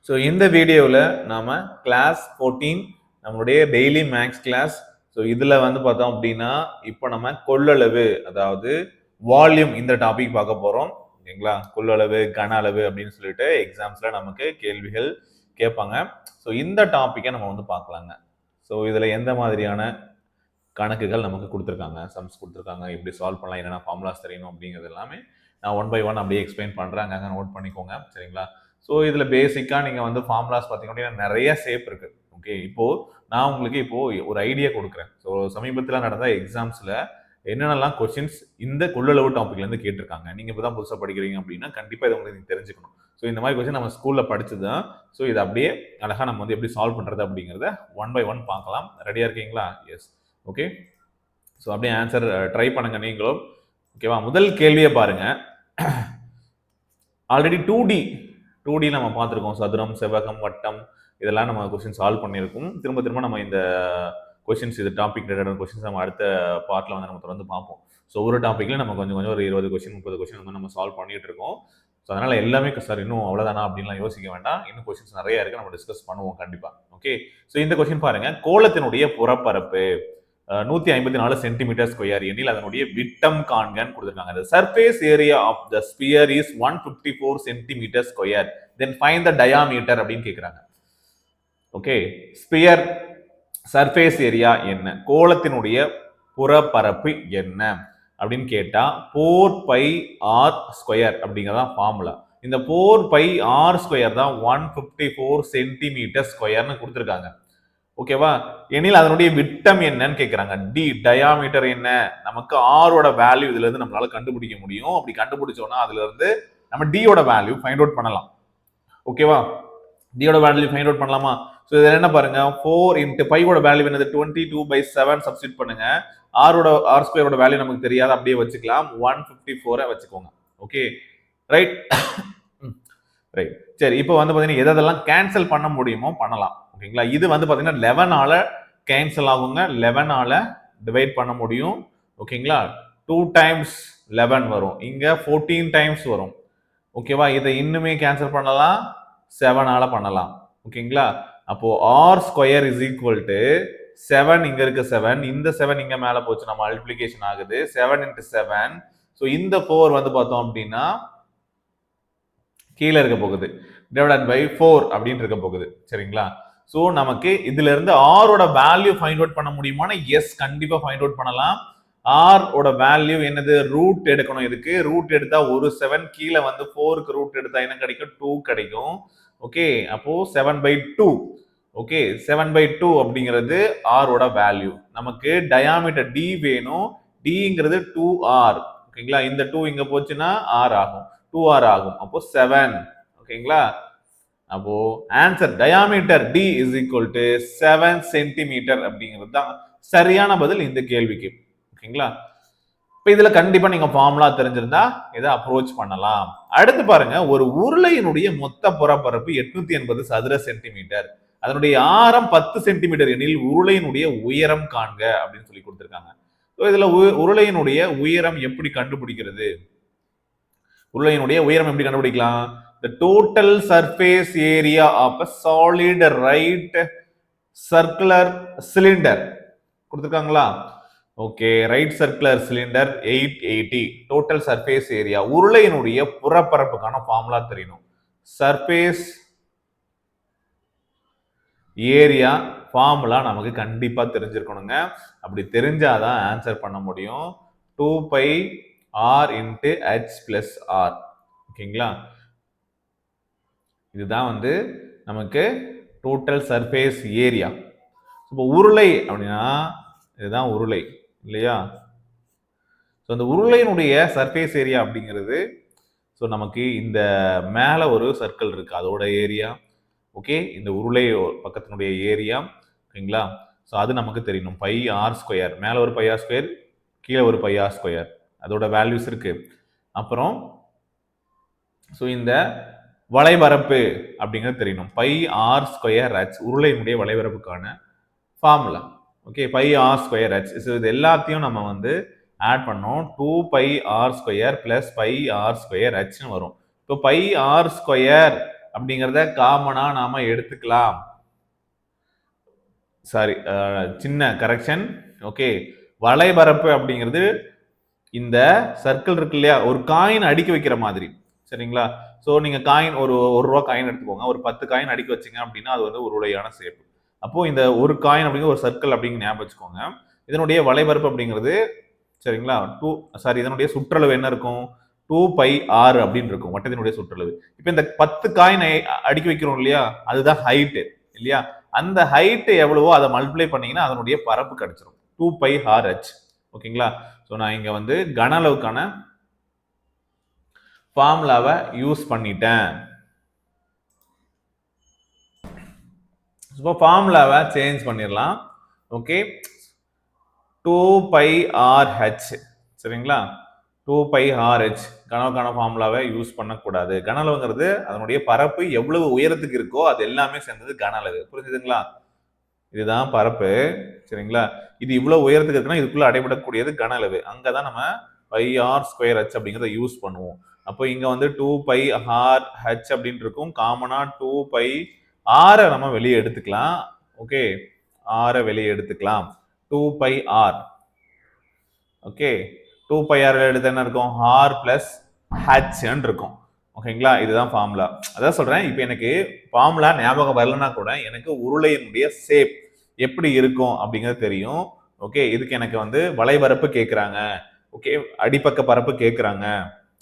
So இந்த வீடியோவில் நாம் கிளாஸ் 14 நம்மளுடைய டெய்லி மேக்ஸ் கிளாஸ். ஸோ இதில் வந்து பார்த்தோம் அப்படின்னா இப்போ நம்ம கொள்ளளவு, அதாவது வால்யூம், இந்த டாபிக் பார்க்க போகிறோம். ஓகேங்களா? கொள்ளளவு, கன அளவு அப்படின்னு சொல்லிட்டு எக்ஸாம்ஸில் நமக்கு கேள்விகள் கேட்பாங்க. ஸோ இந்த டாப்பிக்கை நம்ம வந்து பார்க்கலாங்க. ஸோ இதில் எந்த மாதிரியான கணக்குகள் நமக்கு கொடுத்துருக்காங்க, சம்ஸ் கொடுத்துருக்காங்க, எப்படி சால்வ் பண்ணலாம், என்னென்ன ஃபார்முலாஸ் தெரியணும் அப்படிங்கிறது எல்லாமே நான் ஒன் பை ஒன் அப்படியே எக்ஸ்பிளைன் பண்ணுறேன். அங்கங்கே நோட் பண்ணிக்கோங்க. சரிங்களா? ஸோ இதில் பேசிக்காக நீங்கள் வந்து ஃபார்முலாஸ் பார்த்தீங்க அப்படின்னா நிறைய ஷேப் இருக்குது. ஓகே, இப்போது நான் உங்களுக்கு இப்போது ஒரு ஐடியா கொடுக்குறேன். ஸோ சமீபத்தில் நடந்த எக்ஸாம்ஸில் என்னென்னலாம் கொஸ்டின்ஸ் இந்த கொள்ளளவு டாப்பிக்லேருந்து கேட்டிருக்காங்க. நீங்கள் இப்போ தான் புதுசாக படிக்கிறீங்க அப்படின்னா கண்டிப்பாக இதை உங்களுக்கு தெரிஞ்சுக்கணும். ஸோ இந்த மாதிரி கொஸ்டின் நம்ம ஸ்கூலில் படிச்சது தான். ஸோ இதை அப்படியே அழகாக நம்ம வந்து எப்படி சால்வ் பண்ணுறது அப்படிங்கிறத ஒன் பை ஒன் பார்க்கலாம். ரெடியாக இருக்கீங்களா? எஸ். ஓகே, ஸோ அப்படியே ஆன்சர் ட்ரை பண்ணுங்க நீங்களும். ஓகேவா? முதல் கேள்வியை பாருங்க. ஆல்ரெடி 2D நம்ம பார்த்துருக்கோம். சதுரம், செவ்வகம், வட்டம், இதெல்லாம் நம்ம கொஸ்டின் சால்வ் பண்ணியிருக்கோம். திரும்ப திரும்ப நம்ம இந்த கொஸ்டின்ஸ், இது டாபிக் ரிலேட்டட் கொஸ்டின்ஸ் நம்ம அடுத்த பார்ட்டில் வந்து நம்ம தொடர்ந்து பார்ப்போம். ஸோ ஒரு டாப்பிக்கில் நம்ம கொஞ்சம் கொஞ்சம் ஒரு 20 கொஸ்டின் 30 கொஸ்டின் வந்து நம்ம சால்வ் பண்ணிட்டு இருக்கோம். ஸோ அதனால் எல்லாமே சார் இன்னும் அவ்வளோதானா அப்படின்லாம் யோசிக்க வேண்டாம். இன்னும் கொஸ்டின்ஸ் நிறைய இருக்குது, நம்ம டிஸ்கஸ் பண்ணுவோம் கண்டிப்பாக. ஓகே, ஸோ இந்த கொஸ்டின் பாருங்க. கோளத்தினுடைய புறப்பரப்பு 154 சென்டிமீட்டர் ஸ்கொயர் எனில் அதனுடைய விட்டம் காண்கன்னு கொடுத்துருக்காங்க. The surface area of the sphere is 154 centimetre square. Then find the diameter அப்படின்னு கேட்குறாங்க. ஓகே, ஸ்பியர் சர்ஃபேஸ் ஏரியா என்ன, கோளத்தினுடைய புறப்பரப்பு என்ன அப்படின்னு கேட்டா 4πr ஸ்கொயர் அப்படிங்கிறதான் ஃபார்முலா. இந்த 4πr ஸ்கொயர் தான் 154 சென்டிமீட்டர் ஸ்கொயர்னு கொடுத்துருக்காங்க. ஓகேவா? எனில் அதனுடைய விட்டம் என்னன்னு கேட்கிறாங்க. டி, டயாமீட்டர் என்ன, நமக்கு ஆரோட வேல்யூ இதுல இருந்து நம்மளால கண்டுபிடிக்க முடியும். அப்படி கண்டுபிடிச்சோம்னா அதுல இருந்து நம்ம டியோட வேல்யூ ஃபைண்ட் அவுட் பண்ணலாம். ஓகேவா? டியோட வேல்யூ ஃபைண்ட் அவுட் பண்ணலாமா? ஸோ இதில் என்ன பாருங்க, 4 இன்ட்டு பையோட வேல்யூ என்னது 22/7 சப்ஸ்டிட் பண்ணுங்க. ஆர் ஸ்கொயரோட வேல்யூ நமக்கு தெரியாது, அப்படியே வச்சுக்கலாம். 154 வச்சுக்கோங்க. Okay, right right. சரி, இப்போ வந்து பார்த்தீங்கன்னா எதெல்லாம் கேன்சல் பண்ண முடியுமோ பண்ணலாம். ஓகேங்களா? இது வந்து பார்த்தீங்கன்னா 11ஆல கேன்சல் ஆகுங்க, 11ஆல டிவைட் பண்ண முடியும். ஓகேங்களா? 2 டைம்ஸ் 11 வரும், இங்க 14 டைம்ஸ் வரும். ஓகேவா? இதை இன்னுமே கேன்சல் பண்ணலாம், 7ஆல பண்ணலாம். ஓகேங்களா? அப்போ R square is equal to 7, இங்க இருக்கு 7, இந்த 7 இங்க மேல போச்சுன்னா மல்டிப்ளிகேஷன் ஆகுது, 7 இன்ட்டு 7. ஸோ இந்த 4 வந்து பார்த்தோம் அப்படின்னா கீழே இருக்க போகுது, டிவைடட் பை 4 அப்படின்னு இருக்க போகுது. சரிங்களா? ஸோ நமக்கு இதுல இருந்து ஆரோட வேல்யூ ஃபைண்ட் அவுட் பண்ண முடியுமானா எஸ், கண்டிப்பா ஃபைண்ட் அவுட் பண்ணலாம். ஆர் ஓட வேல்யூ என்னது, ரூட் எடுக்கணும். இதுக்கு ரூட் எடுத்தா ஒரு 7, கீழே வந்து 4க்கு ரூட் எடுத்தா என்ன கிடைக்கும், 2 கிடைக்கும். ஓகே, அப்போ 7/2. ஓகே, 7/2 அப்படிங்கிறது ஆரோட வேல்யூ. நமக்கு டயாமீட்டர் டி வேணும். டிங்கிறது 2r. ஓகேங்களா? இந்த 2 இங்க போச்சுன்னா ஆர் ஆகும், 2r ஆகும். அப்போ 7. ஓகேங்களா? அப்போ answer diameter D is equal to 7 centimetre அப்படிங்கிறது தான் சரியான பதில் இந்த கேள்விக்கு. ஓகேங்களா? இப்ப இதுல கண்டிப்பா நீங்க ஃபார்முலா தெரிஞ்சிருந்தா இதை அப்ரோச் பண்ணலாம். அடுத்து பாருங்க, ஒரு உருளையினுடைய மொத்த புறப்பரப்பு 880 சதுர சென்டிமீட்டர், அதனுடைய ஆரம் 10 சென்டிமீட்டர் எனில் உருளையினுடைய உயரம் காண்க அப்படின்னு சொல்லி கொடுத்திருக்காங்க. இதுல உருளையினுடைய உயரம் எப்படி கண்டுபிடிக்கிறது? உருளையினுடைய உயரம் எப்படி கண்டுபிடிக்கலாம்? The total surface area of a solid right circular cylinder கொடுத்திருக்காங்களா? Okay, right circular cylinder 880 total surface area. உருளையினுடைய புறப்பரப்புக்கான ஃபார்முலா தெரியணும். சர்ஃபேஸ் ஏரியா ஃபார்முலா நமக்கு கண்டிப்பா தெரிஞ்சிருக்கணுங்க. அப்படி தெரிஞ்சாதான் ஆன்சர் பண்ண முடியும். 2πr into h plus R. ஓகேங்களா? இதுதான் வந்து நமக்கு டோட்டல் சர்ஃபேஸ் ஏரியா. இப்போ உருளை அப்படின்னா இதுதான் உருளை இல்லையா? ஸோ அந்த உருளையினுடைய சர்ஃபேஸ் ஏரியா அப்படிங்கிறது, ஸோ நமக்கு இந்த மேலே ஒரு சர்க்கிள் இருக்கு, அதோட ஏரியா. ஓகே, இந்த உருளை பக்கத்தினுடைய ஏரியா. ஓகேங்களா? ஸோ அது நமக்கு தெரியணும். πr ஸ்கொயர், மேலே ஒரு πr ஸ்கொயர், கீழே ஒரு πr ஸ்கொயர், அதோட வேல்யூஸ் இருக்கு. அப்புறம் ஸோ இந்த வளைபரப்பு அப்படிங்கிறது தெரியணும். πr ஸ்கொயர் h உருளையினுடைய வளைபரப்புக்கான formula. Okay, πr square h. இது எல்லாத்தையும் நம்ம வந்து ஆட் பண்ணோம். 2πr square plus πr square hன்னு வரும். இப்போ πr ஸ்கொயர் அப்படிங்கிறத காமனா நாம எடுத்துக்கலாம். சாரி, சின்ன கரெக்ஷன். ஓகே, வளைபரப்பு அப்படிங்கிறது இந்த சர்க்கிள் இருக்கு இல்லையா, ஒரு காயின் அடுக்கி வைக்கிற மாதிரி. சரிங்களா? ஸோ நீங்க காயின் ஒரு ரூபா காயின் எடுத்துக்கோங்க. ஒரு 10 காயின் அடுக்கி வச்சிங்க அப்படின்னா அது வந்து ஒரு உருளையான ஷேப். அப்போ இந்த ஒரு காயின் அப்படிங்கிற ஒரு சர்க்கிள் அப்படிங்கிற ஞாபகம் வச்சுக்கோங்க. இதனுடைய வளைபரப்பு அப்படிங்கிறது சரிங்களா, இதனுடைய சுற்றளவு என்ன இருக்கும்? 2πr அப்படின்னு இருக்கும் வட்டத்தினுடைய சுற்றளவு. இப்போ இந்த 10 காயின் அடுக்கி வைக்கிறோம் இல்லையா, அதுதான் ஹைட் இல்லையா? அந்த ஹைட் எவ்வளவோ அதை மல்டிப்ளை பண்ணீங்கன்னா அதனுடைய பரப்பு கிடைச்சிரும். 2πrh. ஓகேங்களா? ஸோ நான் இங்க வந்து கன அளவுக்கான ஃபார்முலாவை யூஸ் பண்ணிட்டேன். இப்போ ஃபார்முலாவை சேஞ்ச் பண்ணிடலாம். Okay, 2πrh. சரிங்களா? 2πrh கனவுக்கான ஃபார்முலாவை யூஸ் பண்ணக்கூடாது. கன அளவுங்கிறது அதனுடைய பரப்பு எவ்வளவு உயரத்துக்கு இருக்கோ அது எல்லாமே சேர்ந்தது கன அளவு. புரிஞ்சுதுங்களா? இதுதான் பரப்பு. சரிங்களா? இது இவ்வளவு உயரத்துக்கு இருக்குன்னா இதுக்குள்ள அடைபடக்கூடியது கன அளவு. அங்கதான் நம்ம πr²h அப்படிங்கிறத யூஸ் பண்ணுவோம். அப்போ இங்க வந்து 2πrh அப்படின்னு இருக்கும். காமனா 2πr நம்ம வெளியே எடுத்துக்கலாம். ஓகே, r வெளியே எடுத்துக்கலாம். 2πr. ஓகே, 2πr எடுத்து என்ன இருக்கும்? r பிளஸ் h இருக்கும். ஓகேங்களா? இதுதான் ஃபார்முலா. அதான் சொல்றேன், இப்போ எனக்கு ஃபார்முலா ஞாபகம் வரலன்னா கூட எனக்கு உருளையினுடைய ஷேப் எப்படி இருக்கும் அப்படிங்கிறது தெரியும். ஓகே, இதுக்கு எனக்கு வந்து வளைபரப்பு கேட்குறாங்க, ஓகே, அடிப்பக்க பரப்பு கேட்குறாங்க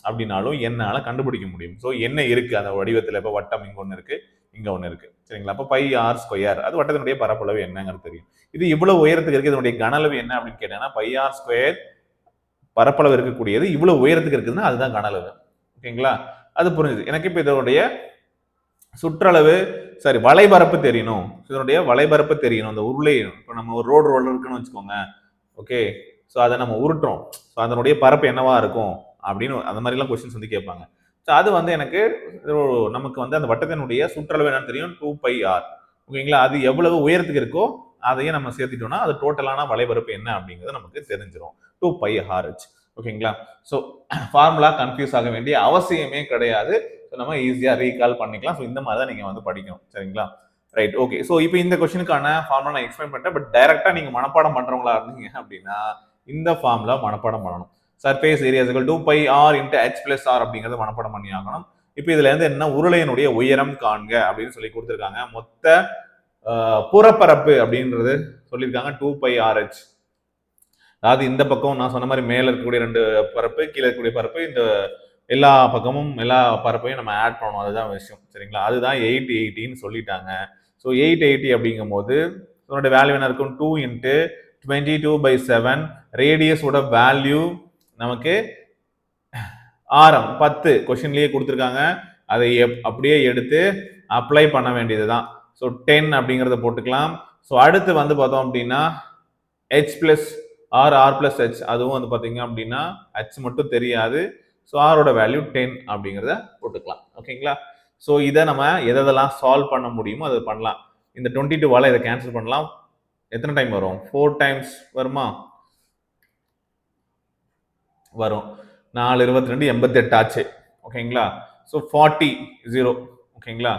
அப்படின்னாலும் என்னால கண்டுபிடிக்க முடியும். ஸோ என்ன இருக்கு அந்த வடிவத்தில்? இப்போ வட்டம் இங்க ஒன்று இருக்கு, இங்க ஒன்று இருக்கு. சரிங்களா? அப்போ πr², அது வட்டத்தினுடைய பரப்பளவு என்னங்கிறது தெரியும். இது இவ்வளவு உயரத்துக்கு இருக்கு, இதனுடைய கனளவு என்ன அப்படின்னு கேட்டீங்கன்னா πr² பரப்பளவு இருக்கக்கூடியது இவ்வளவு உயரத்துக்கு இருக்குதுன்னா அதுதான் கனளவு. ஓகேங்களா? அது புரிஞ்சுது எனக்கு. இப்போ இதனுடைய சுற்றளவு, சரி, வளைபரப்பு தெரியணும். இதனுடைய வளைபரப்பு தெரியணும். அந்த உருளை, இப்போ நம்ம ஒரு ரோடு இருக்குன்னு வச்சுக்கோங்க. ஓகே, ஸோ அதை நம்ம உருட்டுறோம். ஸோ அதனுடைய பரப்பு என்னவா இருக்கும் அப்படின்னு அந்த மாதிரிலாம் கொஸ்டின்ஸ் வந்து கேட்பாங்க. ஸோ அது வந்து எனக்கு நமக்கு வந்து அந்த வட்டத்தினுடைய சுற்றளவு என்னன்னு தெரியும், 2πr. ஓகேங்களா? அது எவ்வளவு உயரத்துக்கு இருக்கோ அதையும் நம்ம சேர்த்துட்டோம்னா அது டோட்டலான வளைபரப்பு என்ன அப்படிங்கிறது நமக்கு தெரிஞ்சிடும். 2πrh. ஓகேங்களா? ஸோ ஃபார்முலா கன்ஃபியூஸ் ஆக வேண்டிய அவசியமே கிடையாது. ஸோ நம்ம ஈஸியாக ரீகால் பண்ணிக்கலாம். ஸோ இந்த மாதிரி தான் நீங்கள் வந்து படிக்கணும். சரிங்களா? Right, okay. ஸோ இப்போ இந்த கொஸ்டினுக்கான ஃபார்முலா நான் எக்ஸ்பிளைன் பண்ணிட்டேன். பட் டைரக்டாக நீங்கள் மனப்பாடம் பண்ணுறவங்களா இருந்தீங்க அப்படின்னா இந்த ஃபார்முலா மனப்பாடம் பண்ணணும். Surface area is equal to 2πr × h + r அப்படிங்கிறத மனப்பாடம் பண்ணி ஆகணும். இப்போ இதுல இருந்து என்ன, உருளையினுடைய உயரம் காண்க அப்படின்னு சொல்லி கொடுத்துருக்காங்க. மொத்த புறப்பரப்பு அப்படின்றது சொல்லியிருக்காங்க 2πrh. அதாவது இந்த பக்கம் நான் சொன்ன மாதிரி மேல இருக்கக்கூடிய 2 பரப்பு, கீழே இருக்கக்கூடிய பரப்பு, இந்த எல்லா பக்கமும் எல்லா பரப்பையும் நம்ம ஆட் பண்ணணும். அதுதான் விஷயம். சரிங்களா? அதுதான் 880ன்னு சொல்லிட்டாங்க. ஸோ 880 அப்படிங்கும் போது இதனோட வேல்யூ என்ன இருக்கும்? 2 × 22/7. ரேடியஸோட வேல்யூ நமக்கு ஆரம் 10 கொஸ்டின்லயே கொடுத்துருக்காங்க. அதை அப்படியே எடுத்து அப்ளை பண்ண வேண்டியதுதான். ஸோ 10 அப்படிங்கிறத போட்டுக்கலாம். ஸோ அடுத்து வந்து பார்த்தோம் அப்படின்னா h + r, r + h, அதுவும் வந்து பார்த்தீங்க அப்படின்னா h மட்டும் தெரியாது. ஸோ ஆரோட வேல்யூ 10 அப்படிங்கிறத போட்டுக்கலாம். ஓகேங்களா? ஸோ இதை நம்ம எதெல்லாம் சால்வ் பண்ண முடியுமோ அதை பண்ணலாம். இந்த 22வால இதை கேன்சல் பண்ணலாம். எத்தனை டைம் வரும்? 4 டைம்ஸ் வருமா? வரும். 4 22 88 ஆச்சு. ஓகேங்களா? ஸோ 40 0. ஓகேங்களா?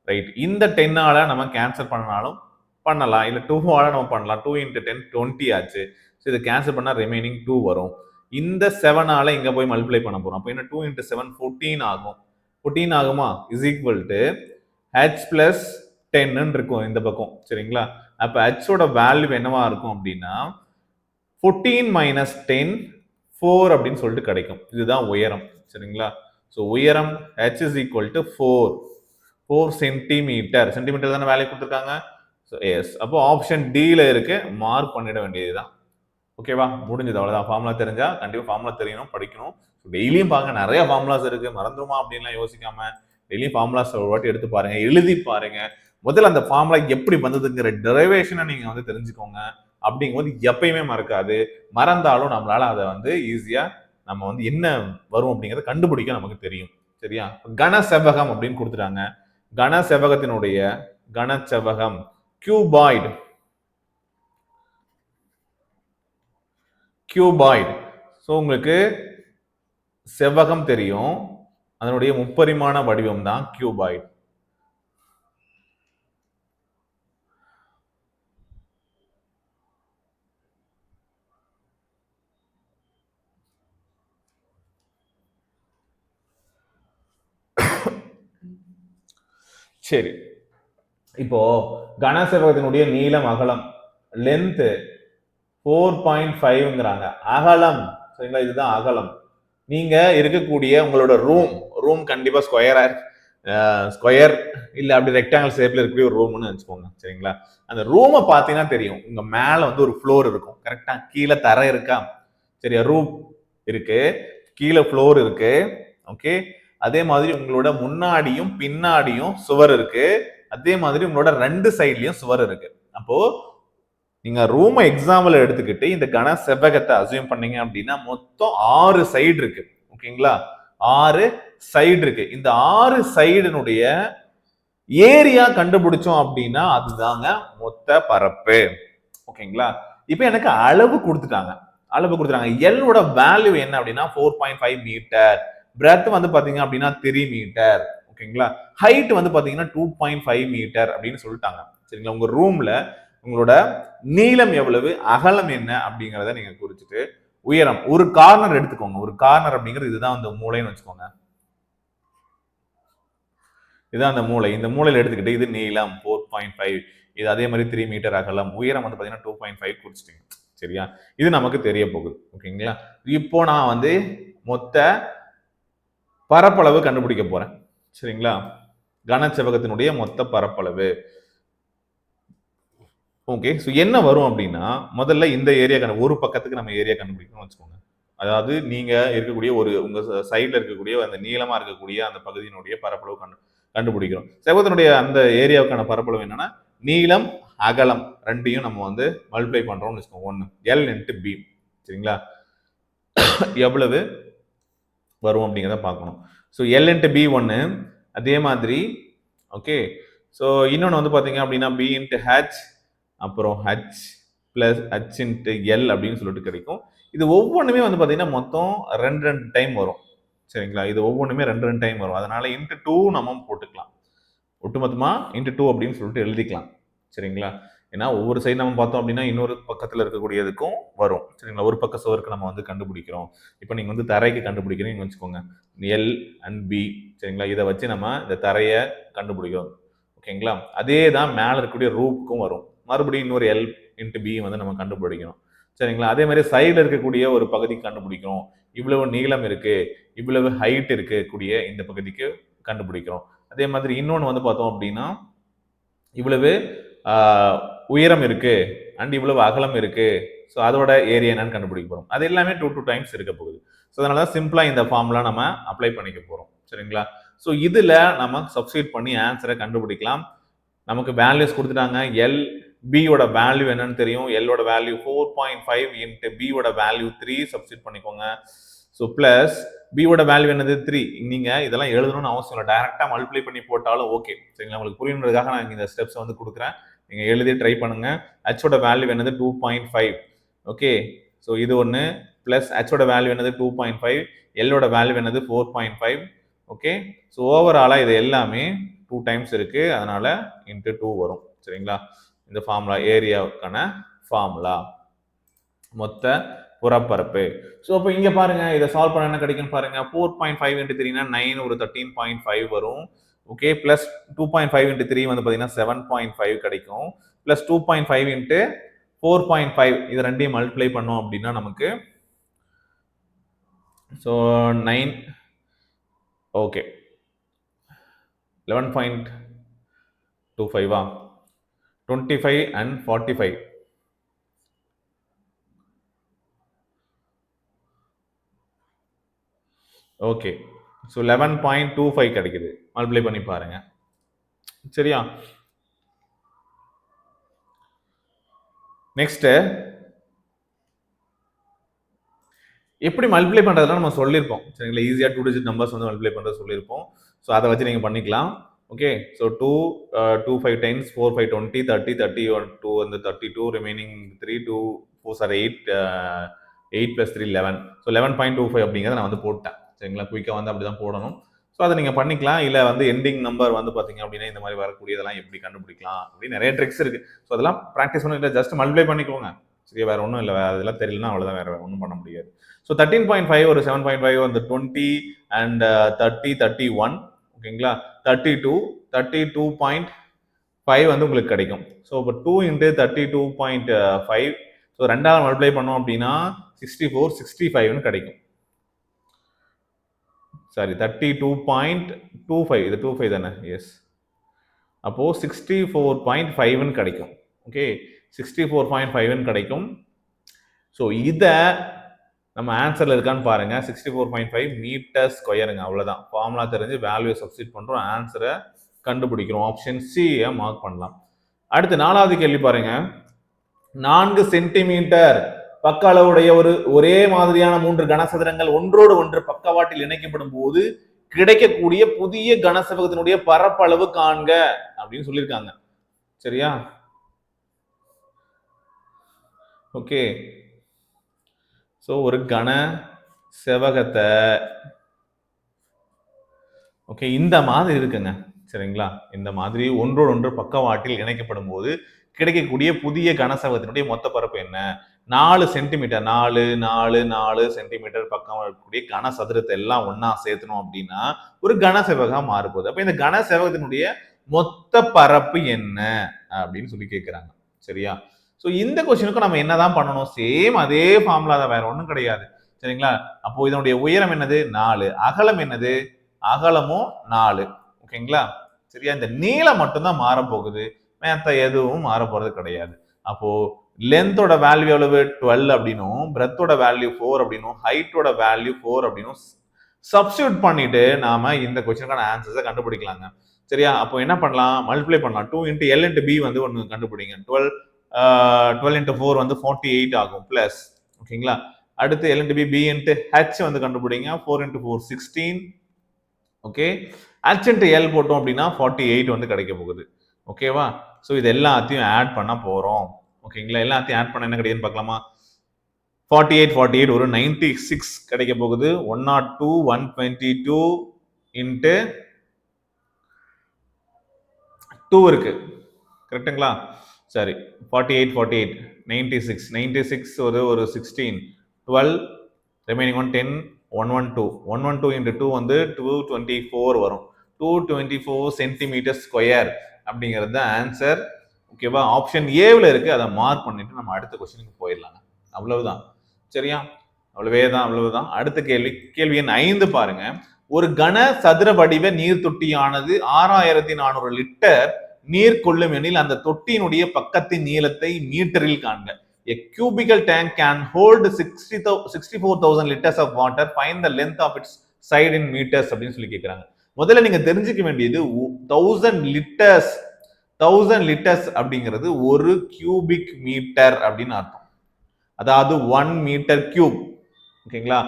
ரைட். இந்த 10ஆல நம்ம கேன்சல் பண்ணாலும் பண்ணலாம், இல்லை 2ஆல நம்ம பண்ணலாம். 2 × 10 20 ஆச்சு. ஸோ இதை கேன்சல் பண்ணால் ரிமைனிங் 2 வரும். இந்த 7ஆல இங்கே போய் மல்டிப்ளை பண்ண போகிறோம். அப்போ என்ன, 2 × 7 14 ஆகும். 14 ஆகுமா? இஸ் ஈக்குவல் டு h + 10 இருக்கும் இந்த பக்கம். சரிங்களா? அப்போ ஹோட வேல்யூ என்னவா இருக்கும் அப்படின்னா 14 - 10 4 அப்படின்னு சொல்லிட்டு கிடைக்கும். இதுதான் உயரம். சரிங்களா? ஸோ உயரம் h = 4 சென்டிமீட்டர். சென்டிமீட்டர் தானே வேல்யூ கொடுத்துருக்காங்க. ஸோ எஸ், அப்போ ஆப்ஷன் டில இருக்கு, மார்க் பண்ணிட வேண்டியதுதான். ஓகேவா? முடிஞ்சது, அவ்வளோதான். ஃபார்முலா தெரிஞ்சா கண்டிப்பாக ஃபார்முலா தெரியணும், படிக்கணும். டெய்லியும் பாருங்க, நிறைய ஃபார்முலாஸ் இருக்கு, மறந்துருமா அப்படின்லாம் யோசிக்காம டெய்லியும் ஃபார்முலாஸ் ஒரு வாட்டி எடுத்து பாருங்க, எழுதி பாருங்க. முதல்ல அந்த ஃபார்முலா எப்படி வந்ததுங்கிற டெரிவேஷனை நீங்க வந்து தெரிஞ்சுக்கோங்க. அப்படிங்கும்போது எப்பயுமே மறக்காது. மறந்தாலும் நம்மளால அதை வந்து ஈஸியா நம்ம வந்து என்ன வரும் அப்படிங்கிறத கண்டுபிடிக்க நமக்கு தெரியும். சரியா? கன செவ்வகம் அப்படின்னு கொடுத்துட்டாங்க. கன செவ்வகத்தினுடைய கனச்செவ்வகம் கியூபாய்டு. கியூபாய்டு. ஸோ உங்களுக்கு செவ்வகம் தெரியும், அதனுடைய முப்பரிமாண வடிவம் தான் கியூபாய்டு. சரி, இப்போ கனசெவ்வகத்தினுடைய நீளம் அகலம் லென்த் 4.5ங்கிறாங்க. அகலம் சரிங்களா, இதுதான் அகலம். நீங்க இருக்கக்கூடிய உங்களோட ரூம் கண்டிப்பா ஸ்கொயர் இல்ல அப்படி ரெக்டாங்கிள் ஷேப்ல இருக்கக்கூடிய ஒரு ரூம்னு வச்சுக்கோங்க. சரிங்களா, அந்த ரூமை பார்த்தீங்கன்னா தெரியும். உங்க மேல வந்து ஒரு ஃப்ளோர் இருக்கும். கரெக்டா, கீழே தரை இருக்கா? சரியா, ரூப் இருக்கு, கீழே ஃப்ளோர் இருக்கு. ஓகே, அதே மாதிரி உங்களோட முன்னாடியும் பின்னாடியும் சுவர் இருக்கு. அதே மாதிரி உங்களோட ரெண்டு சைட்லயும் சுவர் இருக்கு. அப்போ நீங்க ரூம் எக்ஸாம்பிள் எடுத்துக்கிட்டு இந்த கன செவ்வகத்தை அசியூம் பண்ணீங்க அப்படின்னா மொத்தம் 6 சைடு இருக்கு. ஓகேங்களா, 6 சைடு இருக்கு. இந்த 6 சைடுனுடைய ஏரியா கண்டுபிடிச்சோம் அப்படின்னா அதுதாங்க மொத்த பரப்பு. ஓகேங்களா, இப்போ எனக்கு அளவு கொடுத்துட்டாங்க. எல்லோட வேல்யூ என்ன அப்படின்னா 4.5 மீட்டர், பிரெத் வந்து பாத்தீங்க அப்படின்னா 3 மீட்டர். ஓகேங்களா, ஹைட் வந்து பாத்தீங்கன்னா 2.5 மீட்டர் அப்படின்னு சொல்லிட்டாங்க. சரிங்களா, உங்க ரூம்ல உங்களோட நீளம் எவ்வளவு, அகலம் என்ன அப்படிங்கறத நீங்க குறிச்சிட்டு உயரம் ஒரு கார்னர் எடுத்துக்கோங்க. ஒரு கார்னர் அப்படிங்கிறது இதுதான் அந்த மூலைன்னு வச்சுக்கோங்க. இதுதான் அந்த மூலை. இந்த மூலையில எடுத்துக்கிட்டு இது நீளம் 4.5, இது அதே மாதிரி 3 மீட்டர் அகலம், உயரம் வந்து பாத்தீங்கன்னா 2.5 குறிச்சிட்டீங்க. சரியா, இது நமக்கு தெரிய போகுது. ஓகேங்களா, இப்போ நான் வந்து மொத்த பரப்பளவு கண்டுபிடிக்க போறேன். சரிங்களா, கனசெவ்வகத்தினுடைய மொத்த பரப்பளவு. ஓகே, ஸோ என்ன வரும் அப்படின்னா முதல்ல இந்த ஏரியா ஒரு பக்கத்துக்கு நம்ம ஏரியா கண்டுபிடிக்கணும்னு வச்சுக்கோங்க. அதாவது நீங்க இருக்கக்கூடிய உங்க சைட்ல இருக்கக்கூடிய அந்த நீளமா இருக்கக்கூடிய அந்த பகுதியினுடைய பரப்பளவு கண்டுபிடிக்கிறோம். செவ்வகத்தினுடைய அந்த ஏரியாவுக்கான பரப்பளவு என்னன்னா நீளம் அகலம் ரெண்டையும் நம்ம வந்து மல்டிப்ளை பண்றோம்னு வச்சுக்கோங்க. 1 L இன்ட்டு பி. சரிங்களா, எவ்வளவு வரும் அப்படிங்கிறத பார்க்கணும். ஸோ எல் இன்ட்டு பி ஒன்று, அதே மாதிரி ஓகே. ஸோ இன்னொன்று வந்து பார்த்தீங்க அப்படின்னா பி இன்ட்டு ஹெச், அப்புறம் H plus H into L அப்படின்னு சொல்லிட்டு கிடைக்கும். இது ஒவ்வொன்றுமே வந்து பார்த்தீங்கன்னா மொத்தம் 2 டைம் வரும். சரிங்களா, இது ஒவ்வொன்றுமே 2 டைம் வரும். அதனால இன்ட்டு 2 நம்ம போட்டுக்கலாம். ஒட்டுமொத்தமா இன்ட்டு 2 அப்படின்னு சொல்லிட்டு எழுதிக்கலாம். சரிங்களா, ஏன்னா ஒவ்வொரு சைடு நம்ம பார்த்தோம் அப்படின்னா இன்னொரு பக்கத்தில் இருக்கக்கூடியதுக்கும் வரும். சரிங்களா, ஒரு பக்க சுவருக்கு நம்ம வந்து கண்டுபிடிக்கிறோம். இப்போ நீங்கள் வந்து தரைக்கு கண்டுபிடிக்கிறீங்கன்னு வச்சுக்கோங்க, எல் அண்ட் பி. சரிங்களா, இதை வச்சு நம்ம இந்த தரையை கண்டுபிடிக்கிறோம். ஓகேங்களா, அதே தான் மேலே இருக்கக்கூடிய ரூப்புக்கும் வரும். மறுபடியும் இன்னொரு எல் இன்ட்டு பி வந்து நம்ம கண்டுபிடிக்கணும். சரிங்களா, அதே மாதிரி சைடில் இருக்கக்கூடிய ஒரு பகுதிக்கு கண்டுபிடிக்கிறோம். இவ்வளவு நீளம் இருக்கு, இவ்வளவு ஹைட் இருக்கக்கூடிய இந்த பகுதிக்கு கண்டுபிடிக்கிறோம். அதே மாதிரி இன்னொன்று வந்து பார்த்தோம் அப்படின்னா இவ்வளவு உயரம் இருக்கு அண்ட் இவ்வளவு அகலம் இருக்கு. ஸோ அதோட ஏரியா என்னன்னு கண்டுபிடிக்க போறோம். அது எல்லாமே 2 டைம்ஸ் இருக்க போகுது. ஸோ அதனால தான் சிம்பிளா இந்த ஃபார்முலா நம்ம அப்ளை பண்ணிக்க போறோம். சரிங்களா, ஸோ இதுல நம்ம சப்ஸ்டியூட் பண்ணி ஆன்சரை கண்டுபிடிக்கலாம். நமக்கு வேல்யூஸ் கொடுத்துட்டாங்க. எல் பியோட வேல்யூ என்னன்னு தெரியும். எல்லோட வேல்யூ 4.5 இன்ட்டு பியோட வேல்யூ 3 சப்ஸ்டியூட் பண்ணிக்கோங்க. ஸோ பிளஸ் பியோட வேல்யூ என்னது 3. நீங்க இதெல்லாம் எழுதணும்னு அவசியம் இல்லை, டைரக்டா மல்டிப்ளை பண்ணி போட்டாலும் ஓகே. சரிங்களா, உங்களுக்கு புரியணுன்றதுக்காக நான் இந்த ஸ்டெப்ஸ் வந்து கொடுக்குறேன். நீங்க எழுதி ட்ரை பண்ணுங்க. ஹெச்சோட வேல்யூ என்னது 2.5. ஓகே, ஸோ இது ஒன்று பிளஸ் ஹெச்சோட வேல்யூ என்னது 2.5, எல்லோட வேல்யூ என்னது 4.5. ஓகே, ஸோ ஓவராலா இது எல்லாமே 2 டைம்ஸ் இருக்கு, அதனால இன்ட்டு 2 வரும். சரிங்களா, இந்த ஃபார்முலா ஏரியாவுக்கான ஃபார்முலா மொத்த புறப்பரப்பு. ஸோ அப்போ இங்க பாருங்க, இதை சால்வ் பண்ண என்ன கிடைக்கும் பாருங்க. 4.5 இன்ட்டு 3னா 9, ஒரு 13.5 வரும். ஓகே, பிளஸ் 2.5 இன்ட்டு 3 வந்து பார்த்தீங்கன்னா 7.5 கிடைக்கும். பிளஸ் 2.5 இன்ட்டு 4.5 இது ரெண்டையும் மல்டிப்ளை பண்ணோம் அப்படின்னா நமக்கு so 9 okay 11.25 25 and 45. Okay, so 11.25 கிடைக்குது. மல்டிப்ளை பண்ணி பாருங்க. சரியா, நெக்ஸ்ட் எப்படி மல்டிப்ளை பண்றதுலாம் நம்ம சொல்லியிருப்போம். சரிங்களா, ஈஸியா 2 டிஜிட் நம்பர்ஸ் வந்து மல்டிப்ளை பண்றது சொல்லியிருப்போம். ஸோ அதை வச்சு நீங்க பண்ணிக்கலாம். ஓகே, ஸோ 2 5 10 4 5 20 30 30 2 வந்து 32 ரிமைனிங் 3 2 4 சார் 8 8 + 3 11. ஸோ 11.25 அப்படிங்கிறத நான் வந்து போட்டேன். சரிங்களா, குயிக்காக வந்து அப்படி தான் போடணும். ஸோ அதை நீங்கள் பண்ணிக்கலாம். இல்லை வந்து எண்டிங் நம்பர் வந்து பார்த்தீங்க அப்படின்னா இந்த மாதிரி வரக்கூடியதெல்லாம் எப்படி கண்டுபிடிக்கலாம் அப்படின்னு நிறைய ட்ரிக்ஸ் இருக்கு. ஸோ அதெல்லாம் ப்ராக்டிஸ் பண்ணி இல்லை, ஜஸ்ட் மல்டிப்ளை பண்ணிக்கோங்க. சரியா, வேற ஒன்றும் இல்லை, அதெல்லாம் தெரியலன்னா அவ்வளோதான், வேற ஒன்றும் பண்ண முடியாது. ஸோ 13.5 ஒரு 7.5 வந்து 20 அண்ட் 30 31. ஓகேங்களா, 32 32.5 வந்து உங்களுக்கு கிடைக்கும். ஸோ இப்போ 2 into 32.5, ஸோ ரெண்டாவது மல்டிப்ளை பண்ணோம் அப்படின்னா 6465 கிடைக்கும். சாரி 32.25, இது 25 தானே? எஸ். அப்போ 64.5 கிடைக்கும். ஓகே, 64.5 கிடைக்கும். ஸோ இதை நம்ம ஆன்சர்ல இருக்கான்னு பாருங்க. 64.5 மீட்டர் ஸ்கொயருங்க. அவ்வளவுதான். ஃபார்முலா தெரிஞ்சு வேல்யூ சப்ஸ்டிட் பண்றோம், ஆன்சரை கண்டுபிடிக்கிறோம். ஆப்ஷன் சி மார்க் பண்ணலாம். அடுத்து 4வது கேள்வி பாருங்க. 4 சென்டிமீட்டர் பக்க அளவுடைய ஒரே மாதிரியான 3 கனசதுரங்கள் ஒன்றோடு ஒன்று பக்கவாட்டில் இணைக்கப்படும் போது கிடைக்கக்கூடிய புதிய கனசதுரத்தினுடைய பரப்பளவு காண்க அப்படின்னு சொல்லியிருக்காங்க. சரியா? ஓகே, ஸோ ஒரு கன செவகத்தை ஓகே இந்த மாதிரி இருக்குங்க. சரிங்களா? இந்த மாதிரி ஒன்றோடு ஒன்று பக்கவாட்டில் இணைக்கப்படும் போது கிடைக்கக்கூடிய புதிய கனசதுரத்தினுடைய மொத்த பரப்பு என்ன? 4 சென்டிமீட்டர், 4 4 4 சென்டிமீட்டர் பக்கம் இருக்கக்கூடிய கனசதுரத்தை எல்லாம் ஒன்னா சேர்த்தணும் அப்படின்னா ஒரு கனசெவகம் மாறுபோகுது. அப்ப இந்த கனசெவகத்தினுடைய மொத்த பரப்பு என்ன அப்படின்னு சொல்லி கேட்கிறாங்க. சரியா? ஸோ இந்த கொஸ்டினுக்கு நம்ம என்னதான் பண்ணணும்? சேம் அதே ஃபார்முலா தான், வேற ஒன்றும் கிடையாது. சரிங்களா? அப்போ இதனுடைய உயரம் என்னது? 4. அகலம் என்னது? அகலமும் 4. ஓகேங்களா? சரியா? இந்த நீளம் மட்டும்தான் மாற போகுது, மேத்த எதுவும் மாற போறது கிடையாது. அப்போ லென்த்தோட வேல்யூ எவ்வளவு? 12 அப்படின்னும், பிரெத்தோட வேல்யூ 4 அப்படின்னும், ஹைட்டோட வேல்யூ 4 அப்படின்னும் சப்ஸ்டியூட் பண்ணிட்டு நாம இந்த கொஸ்டினுக்கான ஆன்சர்ஸை கண்டுபிடிக்கலாங்க. சரியா? அப்போ என்ன பண்ணலாம்? மல்டிப்ளை பண்ணலாம். 2 into L into B வந்து ஒன்று கண்டுபிடிங்க. 12 into 4 வந்து 48 ஆகும் பிளஸ். ஓகேங்களா? அடுத்து L into B, B into H வந்து கண்டுபிடிங்க. 4 into 4 16. Okay, H into L போட்டோம் அப்படின்னா 48 வந்து கிடைக்க போகுது. ஓகேவா? ஸோ இது எல்லாத்தையும் ஆட் பண்ண போறோம். ஓகேங்களா? எல்லாத்தையும் ஆட் பண்ண என்ன கிடைக்குதுன்னு பார்க்கலாமா? 48 ஒரு 96 கிடைக்க போகுது. 102 122 இன்ட்டு 2 இருக்கு. கரெக்டுங்களா? சரி, 48 96 ஒரு 16, 12, ரிமைனிங் 10, 112 இன்ட்டு 2 வந்து 224 வரும். 224 சென்டிமீட்டர் ஸ்கொயர் அப்படிங்கிறது தான் ஆன்சர். ஓகேவா? ஆப்ஷன் ஏவில் இருக்கு. அதை மார்க் பண்ணிட்டு நம்ம அடுத்த கொஸ்டினுக்கு போயிடலாங்க. அவ்வளவுதான். சரியா? அவ்வளவுதான். அடுத்த கேள்வி எண் 5 பாருங்க. ஒரு கன சதுர வடிவ நீர் தொட்டியானது 6400 லிட்டர் நீர் கொள்ளும் எனில் அந்த தொட்டியினுடைய பக்கத்தின் நீளத்தை மீட்டரில் காண்க. A cubical tank can hold 64,000 liters of water. Find the length of its side in meters அப்படின்னு சொல்லி கேட்கிறாங்க. முதல்ல நீங்க தெரிஞ்சுக்க வேண்டியது 1000 லிட்டர்ஸ் அப்படிங்கிறது ஒரு கியூபிக் மீட்டர் அப்படின்னு அர்த்தம். அதாவது 1 மீட்டர் கியூப். ஓகேங்களா?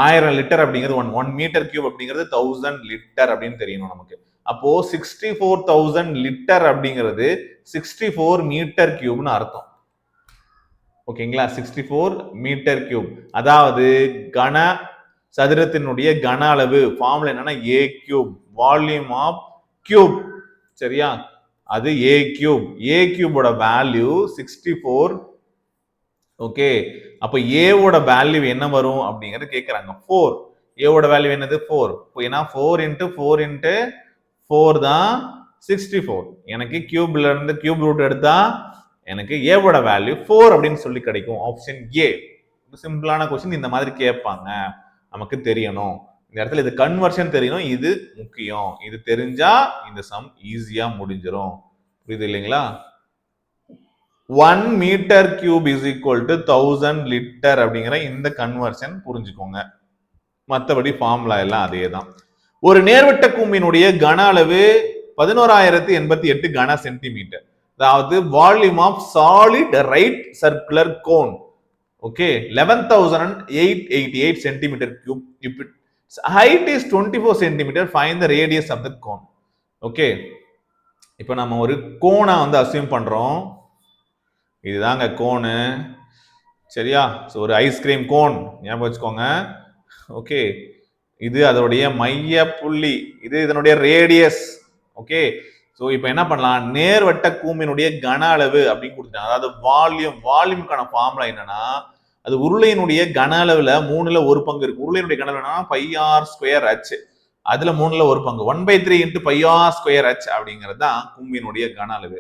1000 லிட்டர் அப்படிங்கிறது 1 மீட்டர் கியூப் அப்படிங்கிறது 1000 லிட்டர் அப்படின்னு தெரியணும் நமக்கு. அப்போ 64,000 லிட்டர் அப்படிங்கிறது 64 மீட்டர் கியூப்னு அர்த்தம். ஓகேங்களா? 64 மீட்டர் கியூப். அதாவது கன சதுரத்தினுடைய கன அளவு ஃபார்முலா என்னன்னா A cube, volume of cube. சரியா? அது A கியூப். A கியூபோட வேல்யூ 64. ஓகே, அப்ப ஏவோட வேல்யூ என்ன வரும் அப்படிங்கறது கேக்குறாங்க. 4. ஏவோட வேல்யூ என்னது? 4. ஏன்னா 4 into 4 into 4 தான் 64. எனக்கு கியூப்ல இருந்து கியூப் ரூட் எடுத்தா எனக்கு ஏவோட வேல்யூ 4 அப்படின்னு சொல்லி கிடைக்கும். Option A. சிம்பிளான கொஸ்டின், இந்த மாதிரி கேட்பாங்க, நமக்கு தெரியணும். இந்த இடத்துல இது கன்வர்ஷன் தெரியணும், இது முக்கியம். இது தெரிஞ்சா இந்த சம் ஈஸியா முடிஞ்சிடும். புரியுது இல்லைங்களா? 1 metre cube is equal to 1000 litre அப்படிங்கிற இந்த கன்வர்ஷன் புரிஞ்சுக்கோங்க. மற்றபடி ஃபார்முலா எல்லாம் அதே தான். ஒரு நேர்வட்ட கூம்பினுடைய கன அளவு 11088 கன சென்டிமீட்டர். அதாவது volume of solid right circular cone. Okay, 11,888 centimetre cube. If height is 24 centimetre. Find the radius of the cone. Okay, இப்போ நம்ம ஒரு கோனை வந்து அஸ்யூம் பண்றோம். இதுதாங்க கோனு. சரியா? ஒரு ஐஸ்கிரீம் கோன் ஞாபகம் வச்சுக்கோங்க. ஓகே, இது அதனுடைய மைய புள்ளி, இது இதனுடைய ரேடியஸ். ஓகே, சோ இப்போ என்ன பண்ணலாம்? நேர்வட்ட கூம்பினுடைய கன அளவு அப்படின்னு கொடுத்துட்டாங்க. அதாவது வால்யூமுக்கான ஃபார்முலா என்னன்னா, அது உருளையினுடைய கன அளவுல 3ல் 1 பங்கு இருக்கு. உருளையினுடைய கன அளவுனா πr²h. அதுல 3ல ஒரு பங்கு 1/3 இன்ட்டு πr²h அப்படிங்கிறது தான் கூம்பினுடைய கன அளவு.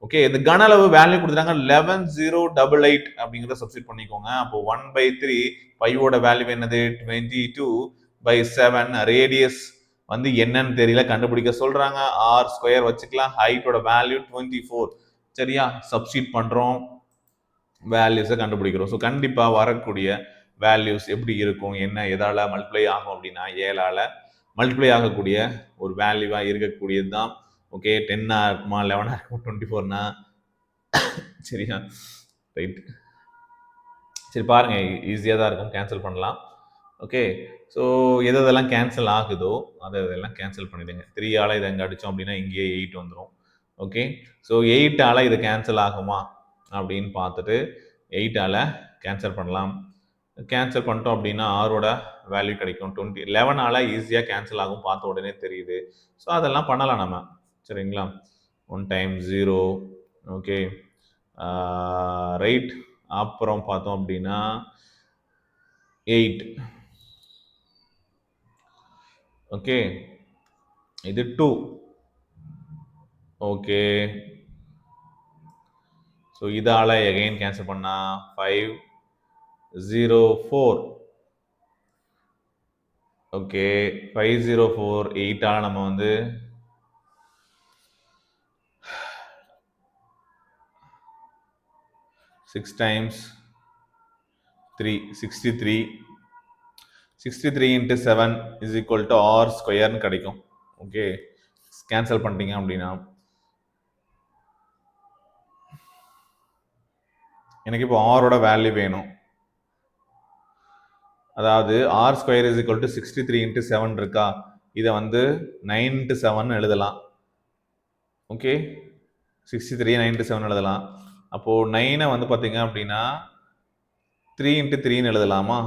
ஓகே, இந்த கன அளவு வேல்யூ கொடுத்துட்டாங்க 11088 அப்படிங்கிறத சப்ஸ்டிட் பண்ணிக்கோங்க. அப்போ 1/3 பையோட வேல்யூ என்னது 22/7. ரேடியஸ் வந்து என்னன்னு தெரியல, கண்டுபிடிக்க சொல்றாங்க. r² வச்சுக்கலாம். ஹைட்டோட வேல்யூ 24. சரியா, சப்ஸ்டிட் பண்றோம், வேல்யூஸை கண்டுபிடிக்கிறோம். ஸோ கண்டிப்பா வரக்கூடிய வேல்யூஸ் எப்படி இருக்கும், என்ன எதால மல்டிப்ளை ஆகும் அப்படின்னா 7ஆல மல்டிப்ளை ஆகக்கூடிய ஒரு வேல்யூவா இருக்கக்கூடியது தான். ஓகே, 10 இருக்குமா, 11 இருக்குமா, 24னா சரியா, ரைட். சரி பாருங்க, ஈஸியாக தான் இருக்கும், கேன்சல் பண்ணலாம். ஓகே, ஸோ எதெல்லாம் கேன்சல் ஆகுதோ அதெல்லாம் கேன்சல் பண்ணிடுங்க. 3ஆல இதை எங்கே அடித்தோம் அப்படின்னா இங்கேயே 8 வந்துடும். ஓகே, ஸோ 8ஆல இது கேன்சல் ஆகுமா அப்படின்னு பார்த்துட்டு 8ஆல கேன்சல் பண்ணலாம். கேன்சல் பண்ணிட்டோம் அப்படின்னா ஆரோட வேல்யூ கிடைக்கும் 20. 11ஆல ஈஸியாக கேன்சல் ஆகும், பார்த்த உடனே தெரியுது. ஸோ அதெல்லாம் பண்ணலாம் நம்ம. சரிங்களா, 1 டைம் 0. Okay, right. அப்புறம் பார்த்தோம் அப்படின்னா 8. ஓகே, இது 2. ஓகே, ஸோ இதால எகைன் கேன்சல் பண்ணா 5 0 4. ஓகே, 504 8ஆல நம்ம வந்து 6 times 3 63. 63 into 7 is equal to r² கிடைக்கும். ஓகே, கேன்சல் பண்ணிட்டீங்க அப்படின்னா எனக்கு இப்போ ஆரோட வேல்யூ வேணும். அதாவது r² is equal to 63 into 7 இருக்கா, இதை வந்து 9 into 7 எழுதலாம். ஓகே, 63 9 into 7 எழுதலாம். அப்போ 9 வந்து பார்த்தீங்க அப்படின்னா 3 into 3 எழுதலாமா?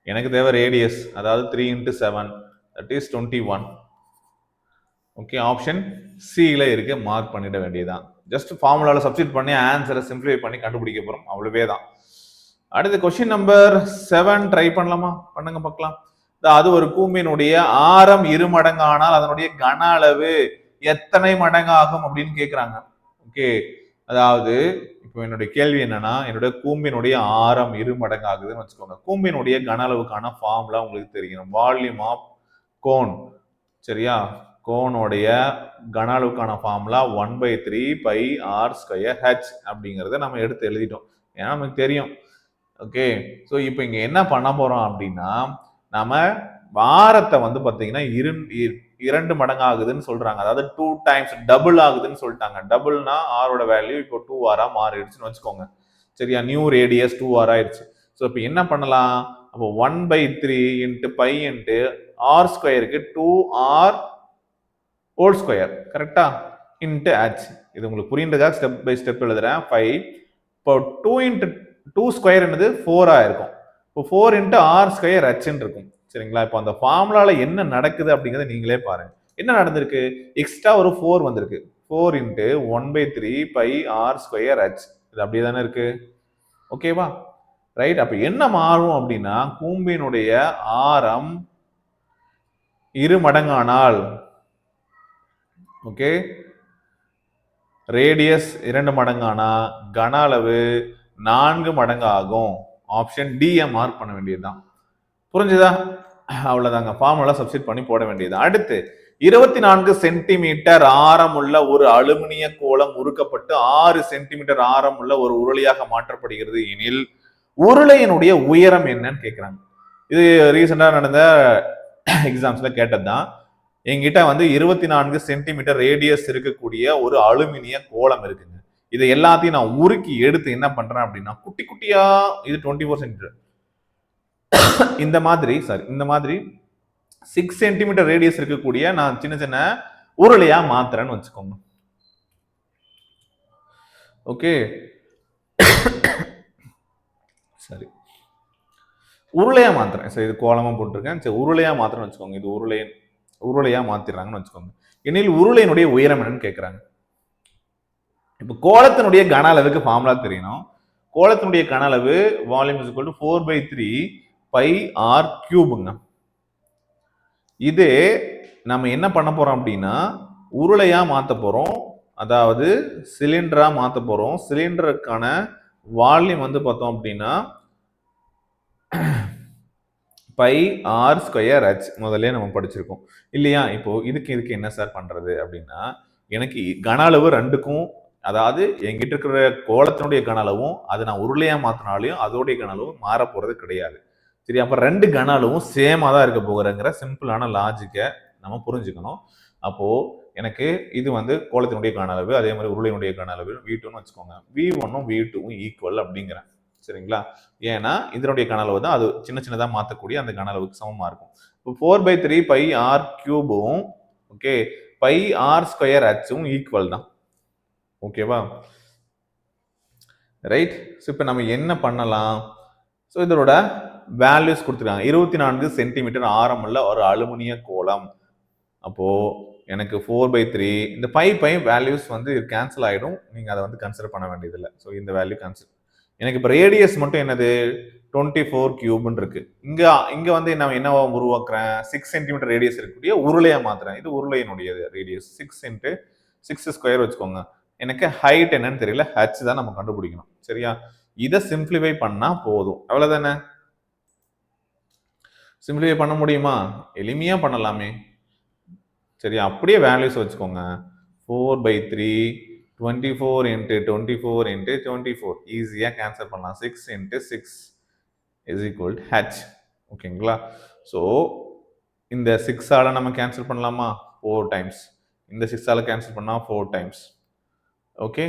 எனக்கு தேவை ரேடியஸ், அதாவது 3 into 7 that is 21. Okay, option சில இருக்கு, மார்க் பண்ணிட வேண்டியதான். ஜஸ்ட் ஃபார்முலாவில் சப்ஸ்டிட் பண்ணி ஆன்சரை சிம்பிளிஃபை பண்ணி கண்டுபிடிக்க போகிறோம், அவ்வளவே தான். அடுத்து கொஸ்டின் நம்பர் 7 ட்ரை பண்ணலாமா? பண்ணுங்க பார்க்கலாம். அது ஒரு கூம்பினுடைய ஆரம் 2 மடங்கானால் அதனுடைய கன அளவு எத்தனை மடங்கு ஆகும் அப்படின்னு கேட்குறாங்க. ஓகே, அதாவது இப்போ என்னுடைய கேள்வி என்னன்னா, என்னுடைய கூம்பினுடைய ஆரம் 2 மடங்கு ஆகுதுன்னு வச்சுக்கோங்க. கூம்பினுடைய கன அளவுக்கான ஃபார்முலா உங்களுக்கு தெரியும், வால்யூம் ஆஃப் கோன். சரியா, கோனுடைய கன அளவுக்கான ஃபார்முலா 1/3 πr²h அப்படிங்கிறத நம்ம எடுத்து எழுதிட்டோம், ஏன்னா நமக்கு தெரியும். ஓகே, ஸோ இப்போ இங்கே என்ன பண்ண போறோம் அப்படின்னா, நம்ம வாரத்தை வந்து பார்த்தீங்கன்னா 2 மடங்கு ஆகுதுன்னு சொல்றாங்க. அதாவது 2 டைம்ஸ் டபுள் ஆகுதுன்னு சொல்லிட்டாங்க. டபுள்னா ஆரோட வேல்யூ இப்போ 2r மாறிடுச்சுன்னு வச்சுக்கோங்க. சரியா, நியூ ரேடியஸ் 2r ஆயிடுச்சு. ஸோ இப்போ என்ன பண்ணலாம், அப்போ 1/3 இன்ட்டு பை இன்ட்டு r²க்கு 2r ஹோல் ஸ்கொயர், கரெக்டா, இன்ட்டு h. இது உங்களுக்கு புரியுறதுக்காக ஸ்டெப் பை ஸ்டெப் எழுதுறேன். 5. இப்போ 2 இன்ட்டு 2² என்னது 4 இருக்கும். இப்போ 4 இன்ட்டு r²h இருக்கும். சரிங்களா, இப்போ அந்த ஃபார்முலால என்ன நடக்குது அப்படிங்கிறத நீங்களே பாருங்க. என்ன நடந்திருக்கு, எக்ஸ்ட்ரா ஒரு 4 வந்திருக்கு. 4 இன்ட்டு 1/3 πr²h. இது அப்படியே தானே இருக்கு. ஓகேவா, ரைட். அப்ப என்ன மாறும் அப்படின்னா, கூம்பினுடைய ஆரம் 2 மடங்கானால், ஓகே, ரேடியஸ் 2 மடங்கானா கன அளவு 4 மடங்கு ஆகும். ஆப்ஷன் டி மார்க் பண்ண வேண்டியதுதான். புரிஞ்சுதா? அவ்வளவுதாங்க, ஃபார்முலா சப்ஸ்டிட் பண்ணி போட வேண்டியது. அடுத்து 24 சென்டிமீட்டர் ஆரம் உள்ள ஒரு அலுமினிய கோளம் உருக்கப்பட்டு 6 சென்டிமீட்டர் ஆரம் உள்ள ஒரு உருளையாக மாற்றப்படுகிறது எனில் உருளையினுடைய உயரம் என்னன்னு கேட்கிறாங்க. இது ரீசெண்டா நடந்த எக்ஸாம்ஸ்ல கேட்டதுதான். என்கிட்ட வந்து 24 சென்டிமீட்டர் ரேடியஸ் இருக்கக்கூடிய ஒரு அலுமினிய கோளம் இருக்குங்க. இதை எல்லாத்தையும் நான் உருக்கி எடுத்து என்ன பண்றேன் அப்படின்னா, குட்டி குட்டியா, இது 24 சென்டிமீட்டர், இந்த மாதிரி 6 சென்டிமீட்டர் ரேடியஸ் இருக்கக்கூடிய நான் சின்ன சின்ன உருளையா மாத்துறேன்னு வச்சுக்கோங்க. ஓகே, சரி, உருளையா மாத்துறேன். சரி, இது கோலமா போட்டிருக்கேன். சரி, உருளையா மாத்துறேன்னு வச்சுக்கோங்க. இது உருளையா மாத்திடுறாங்கன்னு வச்சுக்கோங்க. எனில் உருளையினுடைய உயரம் என்னன்னு கேட்கிறாங்க. இப்போ கோலத்தினுடைய கன அளவுக்கு ஃபார்முலா தெரியணும். கோலத்தினுடைய கன அளவு வால்யூம் இஸ் ஈக்குவல் டு 4/3 πr3ங்க. இதே நம்ம என்ன பண்ண போறோம் அப்படின்னா உருளையா மாத்த போறோம். அதாவது சிலிண்டரா மாத்த போறோம். சிலிண்டருக்கான வால்யூம் வந்து பார்த்தோம் அப்படின்னா பை ஆர் ஸ்கொயர் ஹெச் முதல்ல நம்ம படிச்சிருக்கோம் இல்லையா? இப்போ இதுக்கு என்ன சார் பண்றது அப்படின்னா, எனக்கு கன அளவு ரெண்டுக்கும், அதாவது என்கிட்ட இருக்கிற கோளத்தினுடைய கன அளவும் அதை நான் உருளையா மாத்தினாலையும் அதோடைய கன அளவும் மாற போறது கிடையாது. சரி, அப்ப ரெண்டு கன அளவும் சேமா தான் இருக்க போகிறங்கிற சிம்பிளான லாஜிக்கை நம்ம புரிஞ்சுக்கணும். அப்போ எனக்கு இது வந்து கோளத்தினுடைய கன அளவு, அதே மாதிரி உருளையினுடைய கன அளவு V2ன்னு வச்சுக்கோங்க. V1ம் V2ம் ஈக்குவல் அப்படிங்கிறேன். சரிங்களா? ஏன்னா இதனுடைய கன அளவு தான் அது சின்னதா மாற்றக்கூடிய அந்த கன அளவுக்கு சமமா இருக்கும். இப்போ 4/3 பை ஆர் கியூபும் ஓகே பை ஆர் ஸ்கொயர் ஹெச்சும் ஈக்குவல் தான். ஓகேவா? ரைட். ஸோ இப்போ நம்ம என்ன பண்ணலாம்? ஸோ இதோட வேல்யூஸ் கொடுத்துருக்காங்க. 24 சென்டிமீட்டர் ஆரமுள்ள ஒரு அலுமினிய கோளம். அப்போ எனக்கு 4/3 இந்த பை வேல்யூஸ் வந்து கேன்சல் ஆயிடும். நீங்க அதை வந்து கன்சிடர் பண்ண வேண்டியதில்லை. ஸோ இந்த வேல்யூ கேன்சல். எனக்கு இப்போ ரேடியஸ் மட்டும் என்னது 24 கியூப்னு இருக்கு. இங்க வந்து நான் என்னவா உருவாக்குறேன்? 6 சென்டிமீட்டர் ரேடியஸ் இருக்கக்கூடிய உருளையா மாத்துறேன். இது உருளையினுடைய ரேடியஸ் 6 × 6 ஸ்கொயர் வச்சுக்கோங்க. எனக்கு ஹைட் என்னன்னு தெரியல, ஹச் தான் நம்ம கண்டுபிடிக்கணும். சரியா? இதை சிம்பிளிஃபை பண்ணா போதும். அவ்வளவுதானே? சிம்பிளிஃபை பண்ண முடியுமா? எளிமையா பண்ணலாமே. சரியா? அப்படியே வேல்யூஸ் வச்சுக்கோங்க. 4/3 24 × 24 × 24 ஈஸியா கேன்சல் பண்ணலாம். 6 × 6 is equal to h. ஓகேங்களா? ஸோ இந்த 6 ஆல நம்ம கேன்சல் பண்ணலாமா? 4 டைம்ஸ். இந்த 6 ஆல கேன்சல் பண்ணா 4 டைம்ஸ். ஓகே,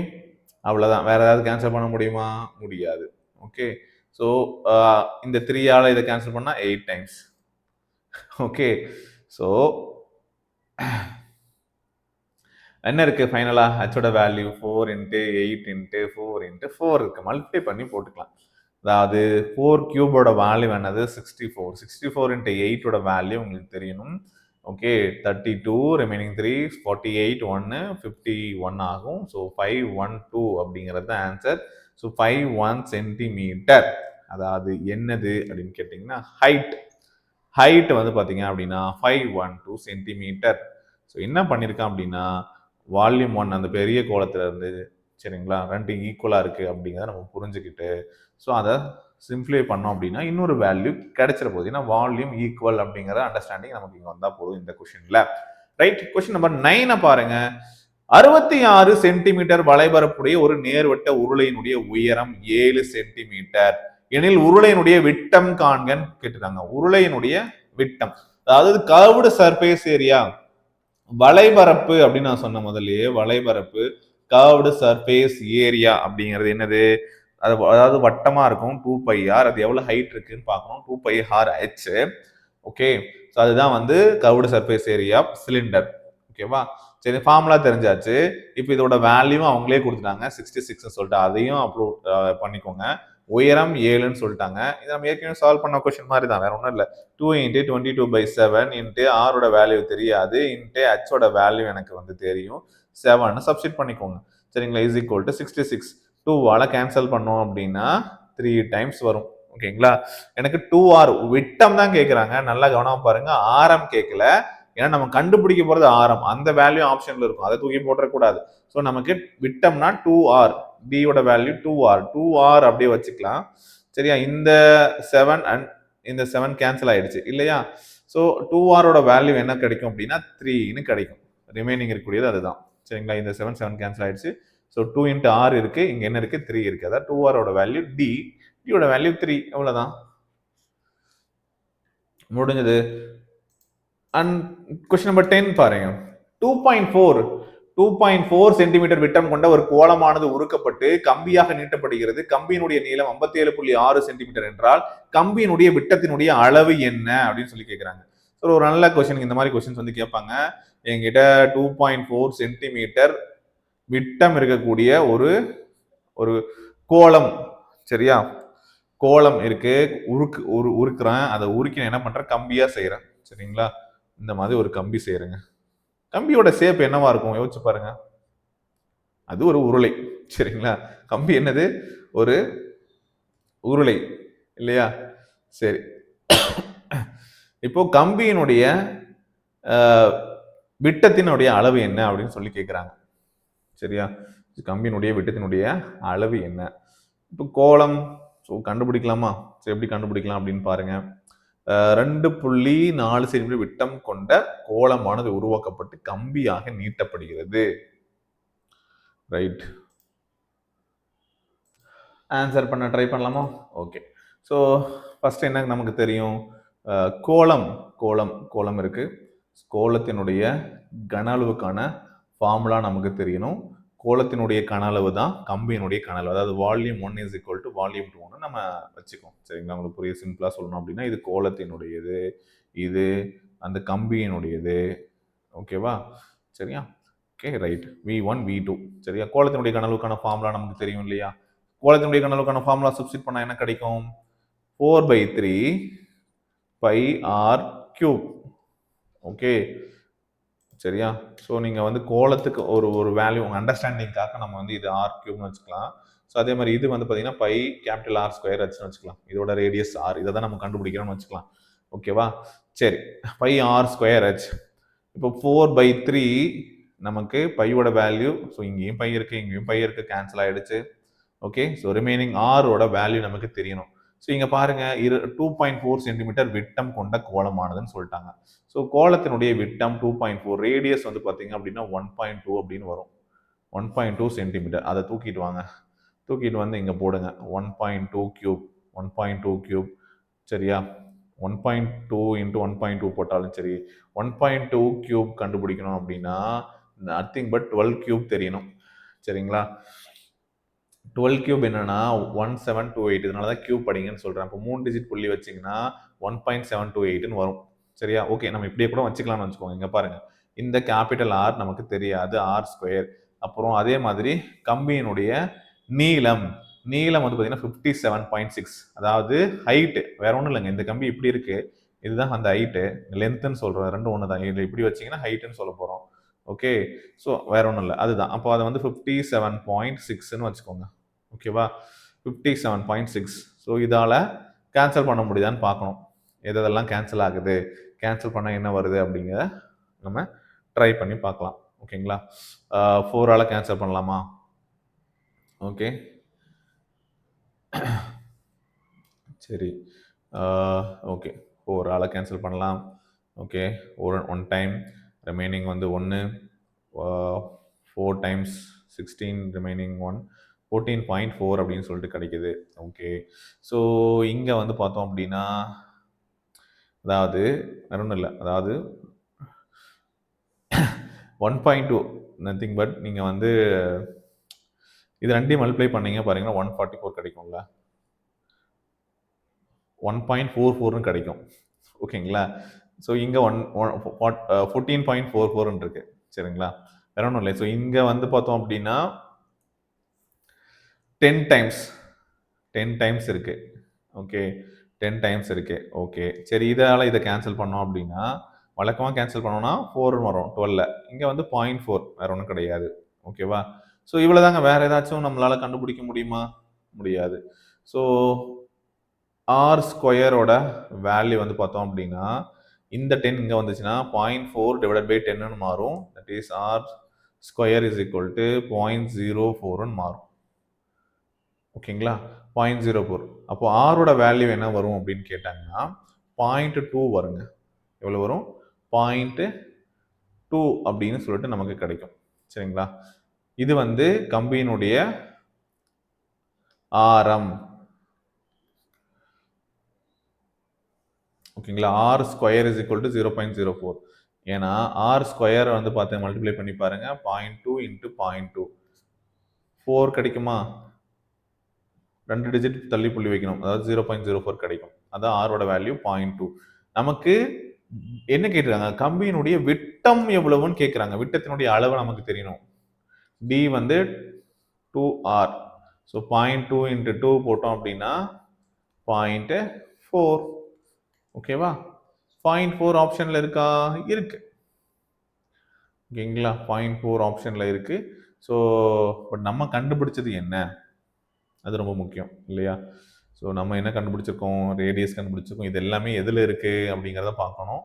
அவ்வளவுதான். வேற ஏதாவது கேன்சல் பண்ண முடியுமா? முடியாது. ஓகே, ஸோ இந்த 3 ஆல இதை கேன்சல் பண்ணா 8 டைம்ஸ். ஓகே, ஸோ என்ன இருக்கு ஃபைனலா? ஹச்சோட வேல்யூ 4 × 8 × 4 × 4 இருக்கு. மல்டிப்ளை பண்ணி போட்டுக்கலாம். அதாவது 4 கியூபோட வேல்யூ என்னது? 64. 64 × 8ஓட வேல்யூ உங்களுக்கு தெரியணும். ஓகே, 32 ரிமைனிங் 3 48 1 51 ஆகும். ஸோ 512 அப்படிங்கிறது தான் ஆன்சர். So 51 centimetre. அதாவது என்னது அப்படின்னு கேட்டிங்கன்னா ஹைட் வந்து பார்த்தீங்க அப்படின்னா 512 சென்டிமீட்டர். ஸோ என்ன பண்ணியிருக்கான் அப்படின்னா வால்யூம் 1 அந்த பெரிய கோளத்துல இருந்து சரிங்களா ரெண்டு ஈக்குவலாக இருக்குது அப்படிங்கிறத நம்ம புரிஞ்சுக்கிட்டு ஸோ அதை சிம்பிளிஃபை பண்ணோம் அப்படின்னா இன்னொரு வேல்யூ கிடைச்சிட போகுது. ஏன்னா வால்யூம் ஈக்குவல் அப்படிங்கிற அண்டர்ஸ்டாண்டிங் நமக்கு இங்கே வந்தால் போதும் இந்த கொஸ்டின்ல. ரைட். கொஸ்டின் நம்பர் 9 பாருங்க. 66 சென்டிமீட்டர் வளைபரப்புடைய ஒரு நேர்வட்ட உருளையினுடைய உயரம் 7 சென்டிமீட்டர் எனில் உருளையினுடைய விட்டம் காண்கன்னு கேட்டுட்டாங்க. உருளையினுடைய விட்டம், அதாவது கர்வ்டு சர்ஃபேஸ் ஏரியா, வளைபரப்பு அப்படின்னு நான் சொன்ன முதல்லயே, வளைபரப்பு கர்வ்டு சர்ஃபேஸ் ஏரியா அப்படிங்கிறது என்னது? அதாவது வட்டமா இருக்கும் 2πr. அது எவ்வளவு ஹைட் இருக்குன்னு பார்க்கணும். 2πr/h. ஓகே, ஸோ அதுதான் வந்து கர்வ்டு சர்ஃபேஸ் ஏரியா சிலிண்டர். ஓகேவா? சரி, ஃபார்முலா தெரிஞ்சாச்சு. இப்போ இதோட வேல்யூ அவங்களே கொடுத்துட்டாங்க 66 சொல்லிட்டு அதையும் அப்ரூவ் பண்ணிக்கோங்க. உயரம் 7ன்னு சொல்லிட்டாங்க. இதை நம்ம ஏற்கனவே சால்வ் பண்ண கொஸ்டின் மாதிரி தான், வேற ஒன்றும் இல்லை. 2 × 22/7 × ஆரோட வேல்யூ தெரியாது, ஹோட வேல்யூ எனக்கு வந்து தெரியும், 7 சப்ஸ்டிட் பண்ணிக்கோங்க. சரிங்களா? Is equal to 66. 2ஆல கேன்சல் பண்ணோம் அப்படின்னா 3 டைம்ஸ் வரும். ஓகேங்களா? எனக்கு 2r விட்டம் தான் கேட்குறாங்க. நல்லா கவனமா பாருங்க, ஆரம் கேட்கல. ஏன்னா நம்ம கண்டுபிடிக்க போறது ஆரம், அந்த வேல்யூ ஆப்ஷன்ல இருக்கும், அதை தூக்கி போட்டுறக்கூடாது. ஸோ நமக்கு விட்டம்னா 2r, டியோட வேல்யூ 2r அப்படியே வச்சுக்கலாம். சரியா? இந்த 7 அண்ட் இந்த 7 கேன்சல் ஆயிடுச்சு இல்லையா? ஸோ 2r வேல்யூ என்ன கிடைக்கும் அப்படின்னா 3ன்னு கிடைக்கும். ரிமைனிங் இருக்கக்கூடியது அதுதான். சரிங்களா? இந்த 7 கேன்சல் ஆயிடுச்சு. ஸோ 2 × r இருக்கு, இங்க என்ன இருக்கு? 3 இருக்கு. அதாவது 2r வேல்யூ டியோட வேல்யூ 3. அவ்வளவுதான், முடிஞ்சது. அண்ட் கொஸ்டின் நம்பர் 10 பாருங்க. 2.4 சென்டிமீட்டர் விட்டம் கொண்ட ஒரு கோளமானது உருக்கப்பட்டு கம்பியாக நீட்டப்படுகிறது. கம்பியினுடைய நீளம் 57.6 சென்டிமீட்டர் என்றால் கம்பியினுடைய விட்டத்தினுடைய அளவு என்ன அப்படின்னு சொல்லி கேட்கிறாங்க. ஒரு நல்ல கொஸ்டின். இந்த மாதிரி கொஸ்டின்ஸ் வந்து கேட்பாங்க. என்கிட்ட 2.4 சென்டிமீட்டர் விட்டம் இருக்கக்கூடிய ஒரு கோளம், சரியா, கோளம் இருக்கு, உருக்குறேன். அதை உருக்கி என்ன பண்றேன்? கம்பியா செய்யறேன். சரிங்களா? இந்த மாதிரி ஒரு கம்பி செய்யறேங்க. கம்பியோட ஷேப் என்னவா இருக்கும்? யோசிச்சு பாருங்க. அது ஒரு உருளை. சரிங்களா? கம்பி என்னது? ஒரு உருளை இல்லையா? சரி, இப்போ கம்பியினுடைய விட்டத்தினுடைய அளவு என்ன அப்படின்னு சொல்லி கேட்குறாங்க. சரியா? கம்பியினுடைய விட்டத்தினுடைய அளவு என்ன? இப்போ கோளம் கண்டுபிடிக்கலாமா? சரி, எப்படி கண்டுபிடிக்கலாம் அப்படின்னு பாருங்க. 2.4 சென்டிமீட்டர் விட்டம் கொண்ட கோளமானது உருவாக்கப்பட்டு கம்பியாக நீட்டப்படுகிறது. ரைட். ஆன்சர் பண்ண ட்ரை பண்ணலாமா? ஓகே. ஸோ ஃபர்ஸ்ட் என்ன நமக்கு தெரியும்? கோளம் கோளம் கோளம் இருக்கு. கோளத்தினுடைய கன அளவுக்கான ஃபார்முலா நமக்கு தெரியணும். கோளத்தினுடைய கன அளவு தான் கம்பியினுடைய கன அளவு. அதாவது volume 1 is equal to volume 2ன்னு நம்ம வச்சுக்கோம். சரிங்களா? உங்களுக்கு புரிய சிம்பிளா சொல்லணும் அப்படின்னா இது கோளத்தினுடையது, இது அந்த கம்பியினுடையது. ஓகேவா? சரியா? Okay, right. V1 V2. சரியா? கோளத்தினுடைய கன அளவுக்கான ஃபார்முலா நமக்கு தெரியும் இல்லையா? கோளத்தினுடைய கன அளவுக்கான ஃபார்முலா சப்ஸ்டிட் பண்ணா என்ன கிடைக்கும்? 4/3 pi r cube. ஓகே, சரியா? ஸோ நீங்கள் வந்து கோளத்துக்கு ஒரு ஒரு வேல்யூ உங்கள் அண்டர்ஸ்டாண்டிங்காக நம்ம வந்து இது ஆர் கியூப்னு வச்சுக்கலாம். ஸோ அதே மாதிரி இது வந்து பார்த்தீங்கன்னா பை கேபிட்டல் ஆர் ஸ்கொயர் வச்சுன்னு வச்சுக்கலாம். இதோட ரேடியஸ் ஆர், இதை தான் நம்ம கண்டுபிடிக்கிறோம்னு வச்சுக்கலாம். ஓகேவா? சரி, பை ஆர் ஸ்கொயர் ஹெச். இப்போ 4/3 நமக்கு பையோட வேல்யூ, ஸோ இங்கேயும் பை இருக்கு, இங்கேயும் பை இருக்கு, கேன்சல் ஆயிடுச்சு. ஓகே, ஸோ ரிமைனிங் ஆரோட வேல்யூ நமக்கு தெரியணும். ஸோ இங்க பாருங்க 2.4 சென்டிமீட்டர் விட்டம் கொண்ட கோளமானதுன்னு சொல்லிட்டாங்க. ஸோ கோளத்தினுடைய விட்டம் 2.4, ரேடியஸ் வந்து பார்த்தீங்க அப்படின்னா 1.2 அப்படின்னு வரும். 1.2 சென்டிமீட்டர். அதை தூக்கிட்டு வாங்க, தூக்கிட்டு வந்து இங்கே போடுங்க. 1.2 கியூப், 1.2 கியூப். சரியா? 1.2 இன்ட்டு 1.2 போட்டாலும் சரி. 1.2 கியூப் கண்டுபிடிக்கணும் அப்படின்னா நத்திங் பட் 12 கியூப் தெரியணும். சரிங்களா? 12 கியூப் என்னன்னா 1728. இதனால தான் கியூப் படிங்கன்னு சொல்கிறேன். இப்போ 3 டிஜிட் புள்ளி வச்சிங்கன்னா 1.728ன்னு வரும். சரியா? ஓகே, நம்ம இப்படியே கூட வச்சுக்கலாம்னு வச்சுக்கோங்க. இங்கே பாருங்க, இந்த கேபிட்டல் ஆர் நமக்கு தெரியாது, ஆர் ஸ்கொயர். அப்புறம் அதே மாதிரி கம்பியினுடைய நீளம், நீளம் வந்து பார்த்தீங்கன்னா 57.6. அதாவது ஹைட்டு வேற ஒன்றும் இல்லைங்க. இந்த கம்பி இப்படி இருக்கு, இதுதான் அந்த ஹைட்டு. லென்த்துன்னு சொல்கிறோம், ரெண்டும் ஒன்று தான். இது இப்படி வச்சிங்கன்னா ஹைட்டுன்னு சொல்ல போகிறோம். ஓகே, ஸோ வேற ஒன்றும் இல்லை, அதுதான். அப்போ அதை வந்து 57.6ன்னு வச்சுக்கோங்க. ஓகேவா? 57.6. ஸோ இதால் கேன்சல் பண்ண முடியுதான்னு பார்க்கணும். எதெல்லாம் கேன்சல் ஆகுது, கேன்சல் பண்ணால் என்ன வருது அப்படிங்கிறத நம்ம ட்ரை பண்ணி பார்க்கலாம். ஓகேங்களா? 4ஆல் கேன்சல் பண்ணலாமா? ஓகே, சரி. ஓகே, 4ஆல் கேன்சல் பண்ணலாம். ஓகே, ஒன் டைம் ரிமைனிங் வந்து 1, 4 டைம்ஸ் 16, ரிமைனிங் 1, 14.4 அப்படின்னு சொல்லிட்டு கிடைக்குது. ஓகே, ஸோ இங்கே வந்து பார்த்தோம் அப்படின்னா அதாவது வேற ஒன்றும் இல்லை, அதாவது 1.2 நத்திங் பட் நீங்கள் வந்து இது ரெண்டையும் மல்டிப்ளை பண்ணீங்க பாருங்கன்னா 144 கிடைக்கும்ல, 1.44ன்னு கிடைக்கும். ஓகேங்களா? ஸோ இங்கே 14.44ன்னு இருக்கு. சரிங்களா? வேற ஒன்றும் இல்லை. ஸோ இங்கே வந்து பார்த்தோம் அப்படின்னா 10 டைம்ஸ் இருக்கு. ஓகே, 10 டைம்ஸ் இருக்கு. ஓகே, சரி, இதால் இதை கேன்சல் பண்ணோம் அப்படின்னா வழக்கமாக கேன்சல் பண்ணோம்னா 4ன்னு வரும் 12. இங்கே வந்து 0.4, வேற ஒன்றும் கிடையாது. ஓகேவா? ஸோ இவ்வளோதாங்க. வேற ஏதாச்சும் நம்மளால கண்டுபிடிக்க முடியுமா? முடியாது. ஸோ ஆர் ஸ்கொயரோட வேல்யூ வந்து பார்த்தோம் அப்படின்னா இந்த 10 இங்கே வந்துச்சுன்னா 0.4 டிவைடட் பை 10ன்னு மாறும். That is R square is equal to 0.04ன்னு மாறும். ஓகேங்களா? 0.04. அப்போ ஆரோட வேல்யூ என்ன வரும் அப்படின்னு கேட்டாங்கன்னா 0.2 வருங்க. எவ்வளோ வரும்? 0.2 அப்படின்னு சொல்லிட்டு நமக்கு கிடைக்கும். சரிங்களா? இது வந்து கம்பியினுடைய ஆரம். ஓகேங்களா? R square is equal to 0.04. ஏன்னா ஆர் ஸ்கொயர் வந்து பார்த்து மல்டிப்ளை பண்ணி பாருங்க. 0.2 இன்ட்டு 0.2 4 கிடைக்குமா? 2 டிஜிட் தள்ளி புள்ளி வைக்கணும், அதாவது 0.04 கிடைக்கும். அதான் ஆரோட வேல்யூ 0.2. நமக்கு என்ன கேட்டிருக்காங்க? கம்பியினுடைய விட்டம் எவ்வளவுன்னு கேட்குறாங்க. விட்டத்தினுடைய அளவு நமக்கு தெரியணும். டி வந்து 2r. ஸோ 0.2 இன்ட்டு 2 போட்டோம் அப்படின்னா 0.4. ஓகேவா? 0.4 ஆப்ஷன்ல இருக்கா? இருக்கு. ஓகேங்களா? 0.4 ஆப்ஷன்ல இருக்கு. ஸோ பட் நம்ம கண்டுபிடிச்சது என்ன? அது ரொம்ப முக்கியம் இல்லையா? ஸோ நம்ம என்ன கண்டுபிடிச்சிருக்கோம்? ரேடியஸ் கண்டுபிடிச்சிருக்கோம். இது எல்லாமே எதில் இருக்குது அப்படிங்கிறத பார்க்கணும்.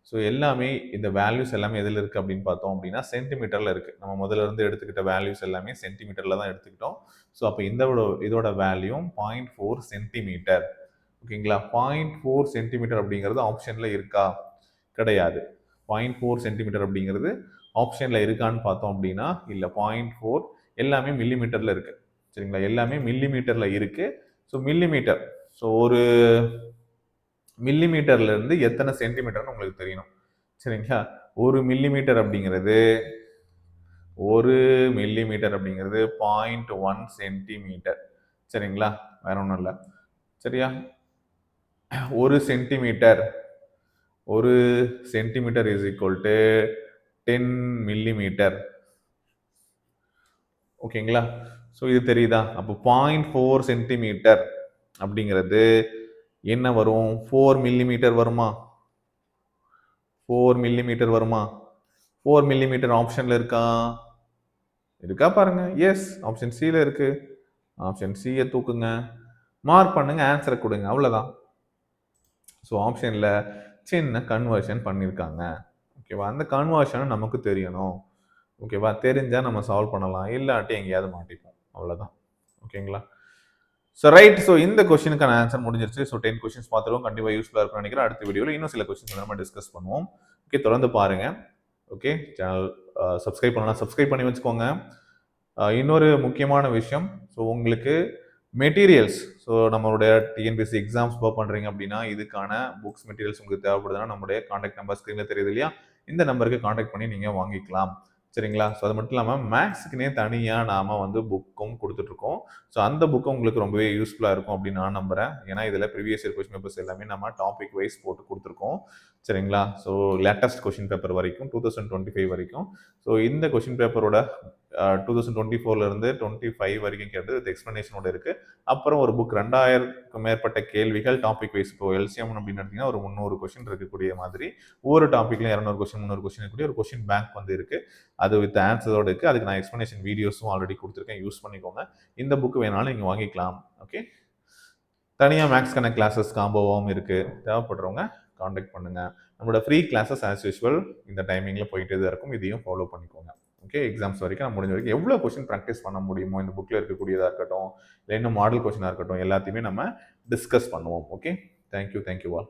ஸோ எல்லாமே இந்த வேல்யூஸ் எல்லாமே எதில் இருக்குது அப்படின்னு பார்த்தோம் அப்படின்னா சென்டிமீட்டரில் இருக்குது. நம்ம முதல்ல இருந்து எடுத்துக்கிட்ட வேல்யூஸ் எல்லாமே சென்டிமீட்டரில் தான் எடுத்துக்கிட்டோம். ஸோ அப்போ இதோட வேல்யூ 0.4 சென்டிமீட்டர். ஓகேங்களா? 0.4 சென்டிமீட்டர் அப்படிங்கிறது ஆப்ஷனில் இருக்கா? கிடையாது. 0.4 சென்டிமீட்டர் அப்படிங்கிறது ஆப்ஷனில் இருக்கான்னு பார்த்தோம் அப்படின்னா இல்லை. 0.4 எல்லாமே மில்லிமீட்டரில் இருக்குது. சரிங்களா? எல்லாமே மில்லிமீட்டரில் இருக்குது. ஸோ மில்லிமீட்டர், ஸோ ஒரு மில்லிமீட்டர்ல இருந்து எத்தனை சென்டிமீட்டர்னு உங்களுக்கு தெரியணும். சரிங்களா? ஒரு மில்லிமீட்டர் அப்படிங்கிறது 0.1 சென்டிமீட்டர். சரிங்களா? வேற ஒன்றும் இல்லை. சரியா? ஒரு centimetre is equal to 10 millimetre. ஓகேங்களா? ஸோ இது தெரியுதா? அப்போ 0.4 சென்டிமீட்டர் அப்படிங்கிறது என்ன வரும்? 4 மில்லிமீட்டர் வருமா? 4 மில்லிமீட்டர் வருமா? 4 மில்லிமீட்டர் ஆப்ஷன்ல இருக்கா? இருக்கா பாருங்க. எஸ், ஆப்ஷன் சில இருக்கு. ஆப்ஷன் சியை தூக்குங்க, மார்க் பண்ணுங்க, ஆன்சரை கொடுங்க, அவ்வளவுதான். ஸோ ஆப்ஷன்ல சின்ன கன்வர்ஷன் பண்ணியிருக்காங்க. ஓகேவா? அந்த கன்வர்ஷன் நமக்கு தெரியணும். ஓகேவா? தெரிஞ்சா நம்ம சால்வ் பண்ணலாம், இல்லாட்டி எங்கேயாவது மாட்டிப்போம், அவ்வளவுதான். ஓகேங்களா? So right. ஸோ இந்த கொஸ்டினுக்கான ஆன்சர் முடிஞ்சிருச்சு. ஸோ 10 கொஸ்டின்ஸ் பார்த்துருவோம். கண்டிப்பாக யூஸ்ஃபுல்லாக இருக்கும்னு நினைக்கிறேன். அடுத்த வீடியோவில் இன்னும் சில கொஸ்டின்ஸ் நம்ம டிஸ்கஸ் பண்ணுவோம். ஓகே, தொடர்ந்து பாருங்க. ஓகே, சேனல் சப்ஸ்கிரைப் பண்ணலாம், சப்ஸ்கிரைப் பண்ணி வச்சுக்கோங்க. இன்னொரு முக்கியமான விஷயம், ஸோ உங்களுக்கு மெட்டீரியல்ஸ், ஸோ நம்மளுடைய டிஎன்பிஎஸ்சி எக்ஸாம்ஸ் பண்ணுறீங்க அப்படின்னா இதுக்கான புக்ஸ் மெட்டீரியல்ஸ் உங்களுக்கு தேவைப்படுதுன்னா நம்மளுடைய கான்டாக்ட் நம்பர் ஸ்க்ரீனில் தெரியுது இல்லையா? இந்த நம்பருக்கு கான்டாக்ட் பண்ணி நீங்கள் வாங்கிக்கலாம். சரிங்களா? ஸோ அது மட்டும் இல்லாமல் மேக்ஸுக்குனே தனியாக நாம் புக்கும் கொடுத்துட்ருக்கோம். ஸோ அந்த புக்கும் உங்களுக்கு ரொம்பவே யூஸ்ஃபுல்லாக இருக்கும் அப்படின்னு நான் நம்புகிறேன். ஏன்னா இதில் ப்ரீவியஸ் இயர் கொஸ்டின் பேப்பர்ஸ் எல்லாமே நம்ம டாபிக் வைஸ் போட்டு கொடுத்துருக்கோம். சரிங்களா? ஸோ லேட்டஸ்ட் கொஸ்டின் பேப்பர் வரைக்கும் 2025 வரைக்கும். ஸோ இந்த கொஸ்டின் பேப்பரோட 2024 25 வரைக்கும் கேட்டது வித் எக்ஸ்பிளனேஷனோட இருக்குது. அப்புறம் ஒரு புக் 2000க்கும் மேற்பட்ட கேள்விகள் டாபிக் வைஸ். இப்போ எல்சிஎம் அப்படின்னு எடுத்தீங்கன்னா ஒரு 300 கொஸ்டின் இருக்கக்கூடிய மாதிரி ஒவ்வொரு டாப்பிக்லையும் 200 கொஸ்டின் 300 கொஸ்டின் இருக்கக்கூடிய ஒரு கொஸ்டின் பேங்க் இருக்குது. அது வித் ஆன்சரோடு இருக்குது. அதுக்கு நான் எக்ஸ்பிளனேஷன் வீடியோஸும் ஆல்ரெடி கொடுத்துருக்கேன், யூஸ் பண்ணிக்கோங்க. இந்த புக் வேணாலும் நீங்கள் வாங்கிக்கலாம். ஓகே, தனியாக மேக்ஸ்க்கான கிளாஸஸ் காம்போவாகவும் இருக்குது. தேவைப்படுறவங்க காண்டாக்ட் பண்ணுங்கள். நம்மளோட ஃப்ரீ கிளாஸஸ் ஆஸ் யூஸ்வல் இந்த டைமிங்கில் போயிட்டே தான் இருக்கும். இதையும் ஃபாலோ பண்ணிக்கோங்க. ஓகே, எக்ஸாம்ஸ் வரைக்கும் நம்ம முடிஞ்ச வரைக்கும் எவ்வளோ கொஸ்டின் ப்ராக்டிஸ் பண்ண முடியுமோ இந்த புக்கில் இருக்கக்கூடியதாக இருக்கட்டும், இல்லை இன்னும் மாடல் கொஸ்டினாக இருக்கட்டும், எல்லாத்தையுமே நம்ம டிஸ்கஸ் பண்ணுவோம். Okay, thank you all.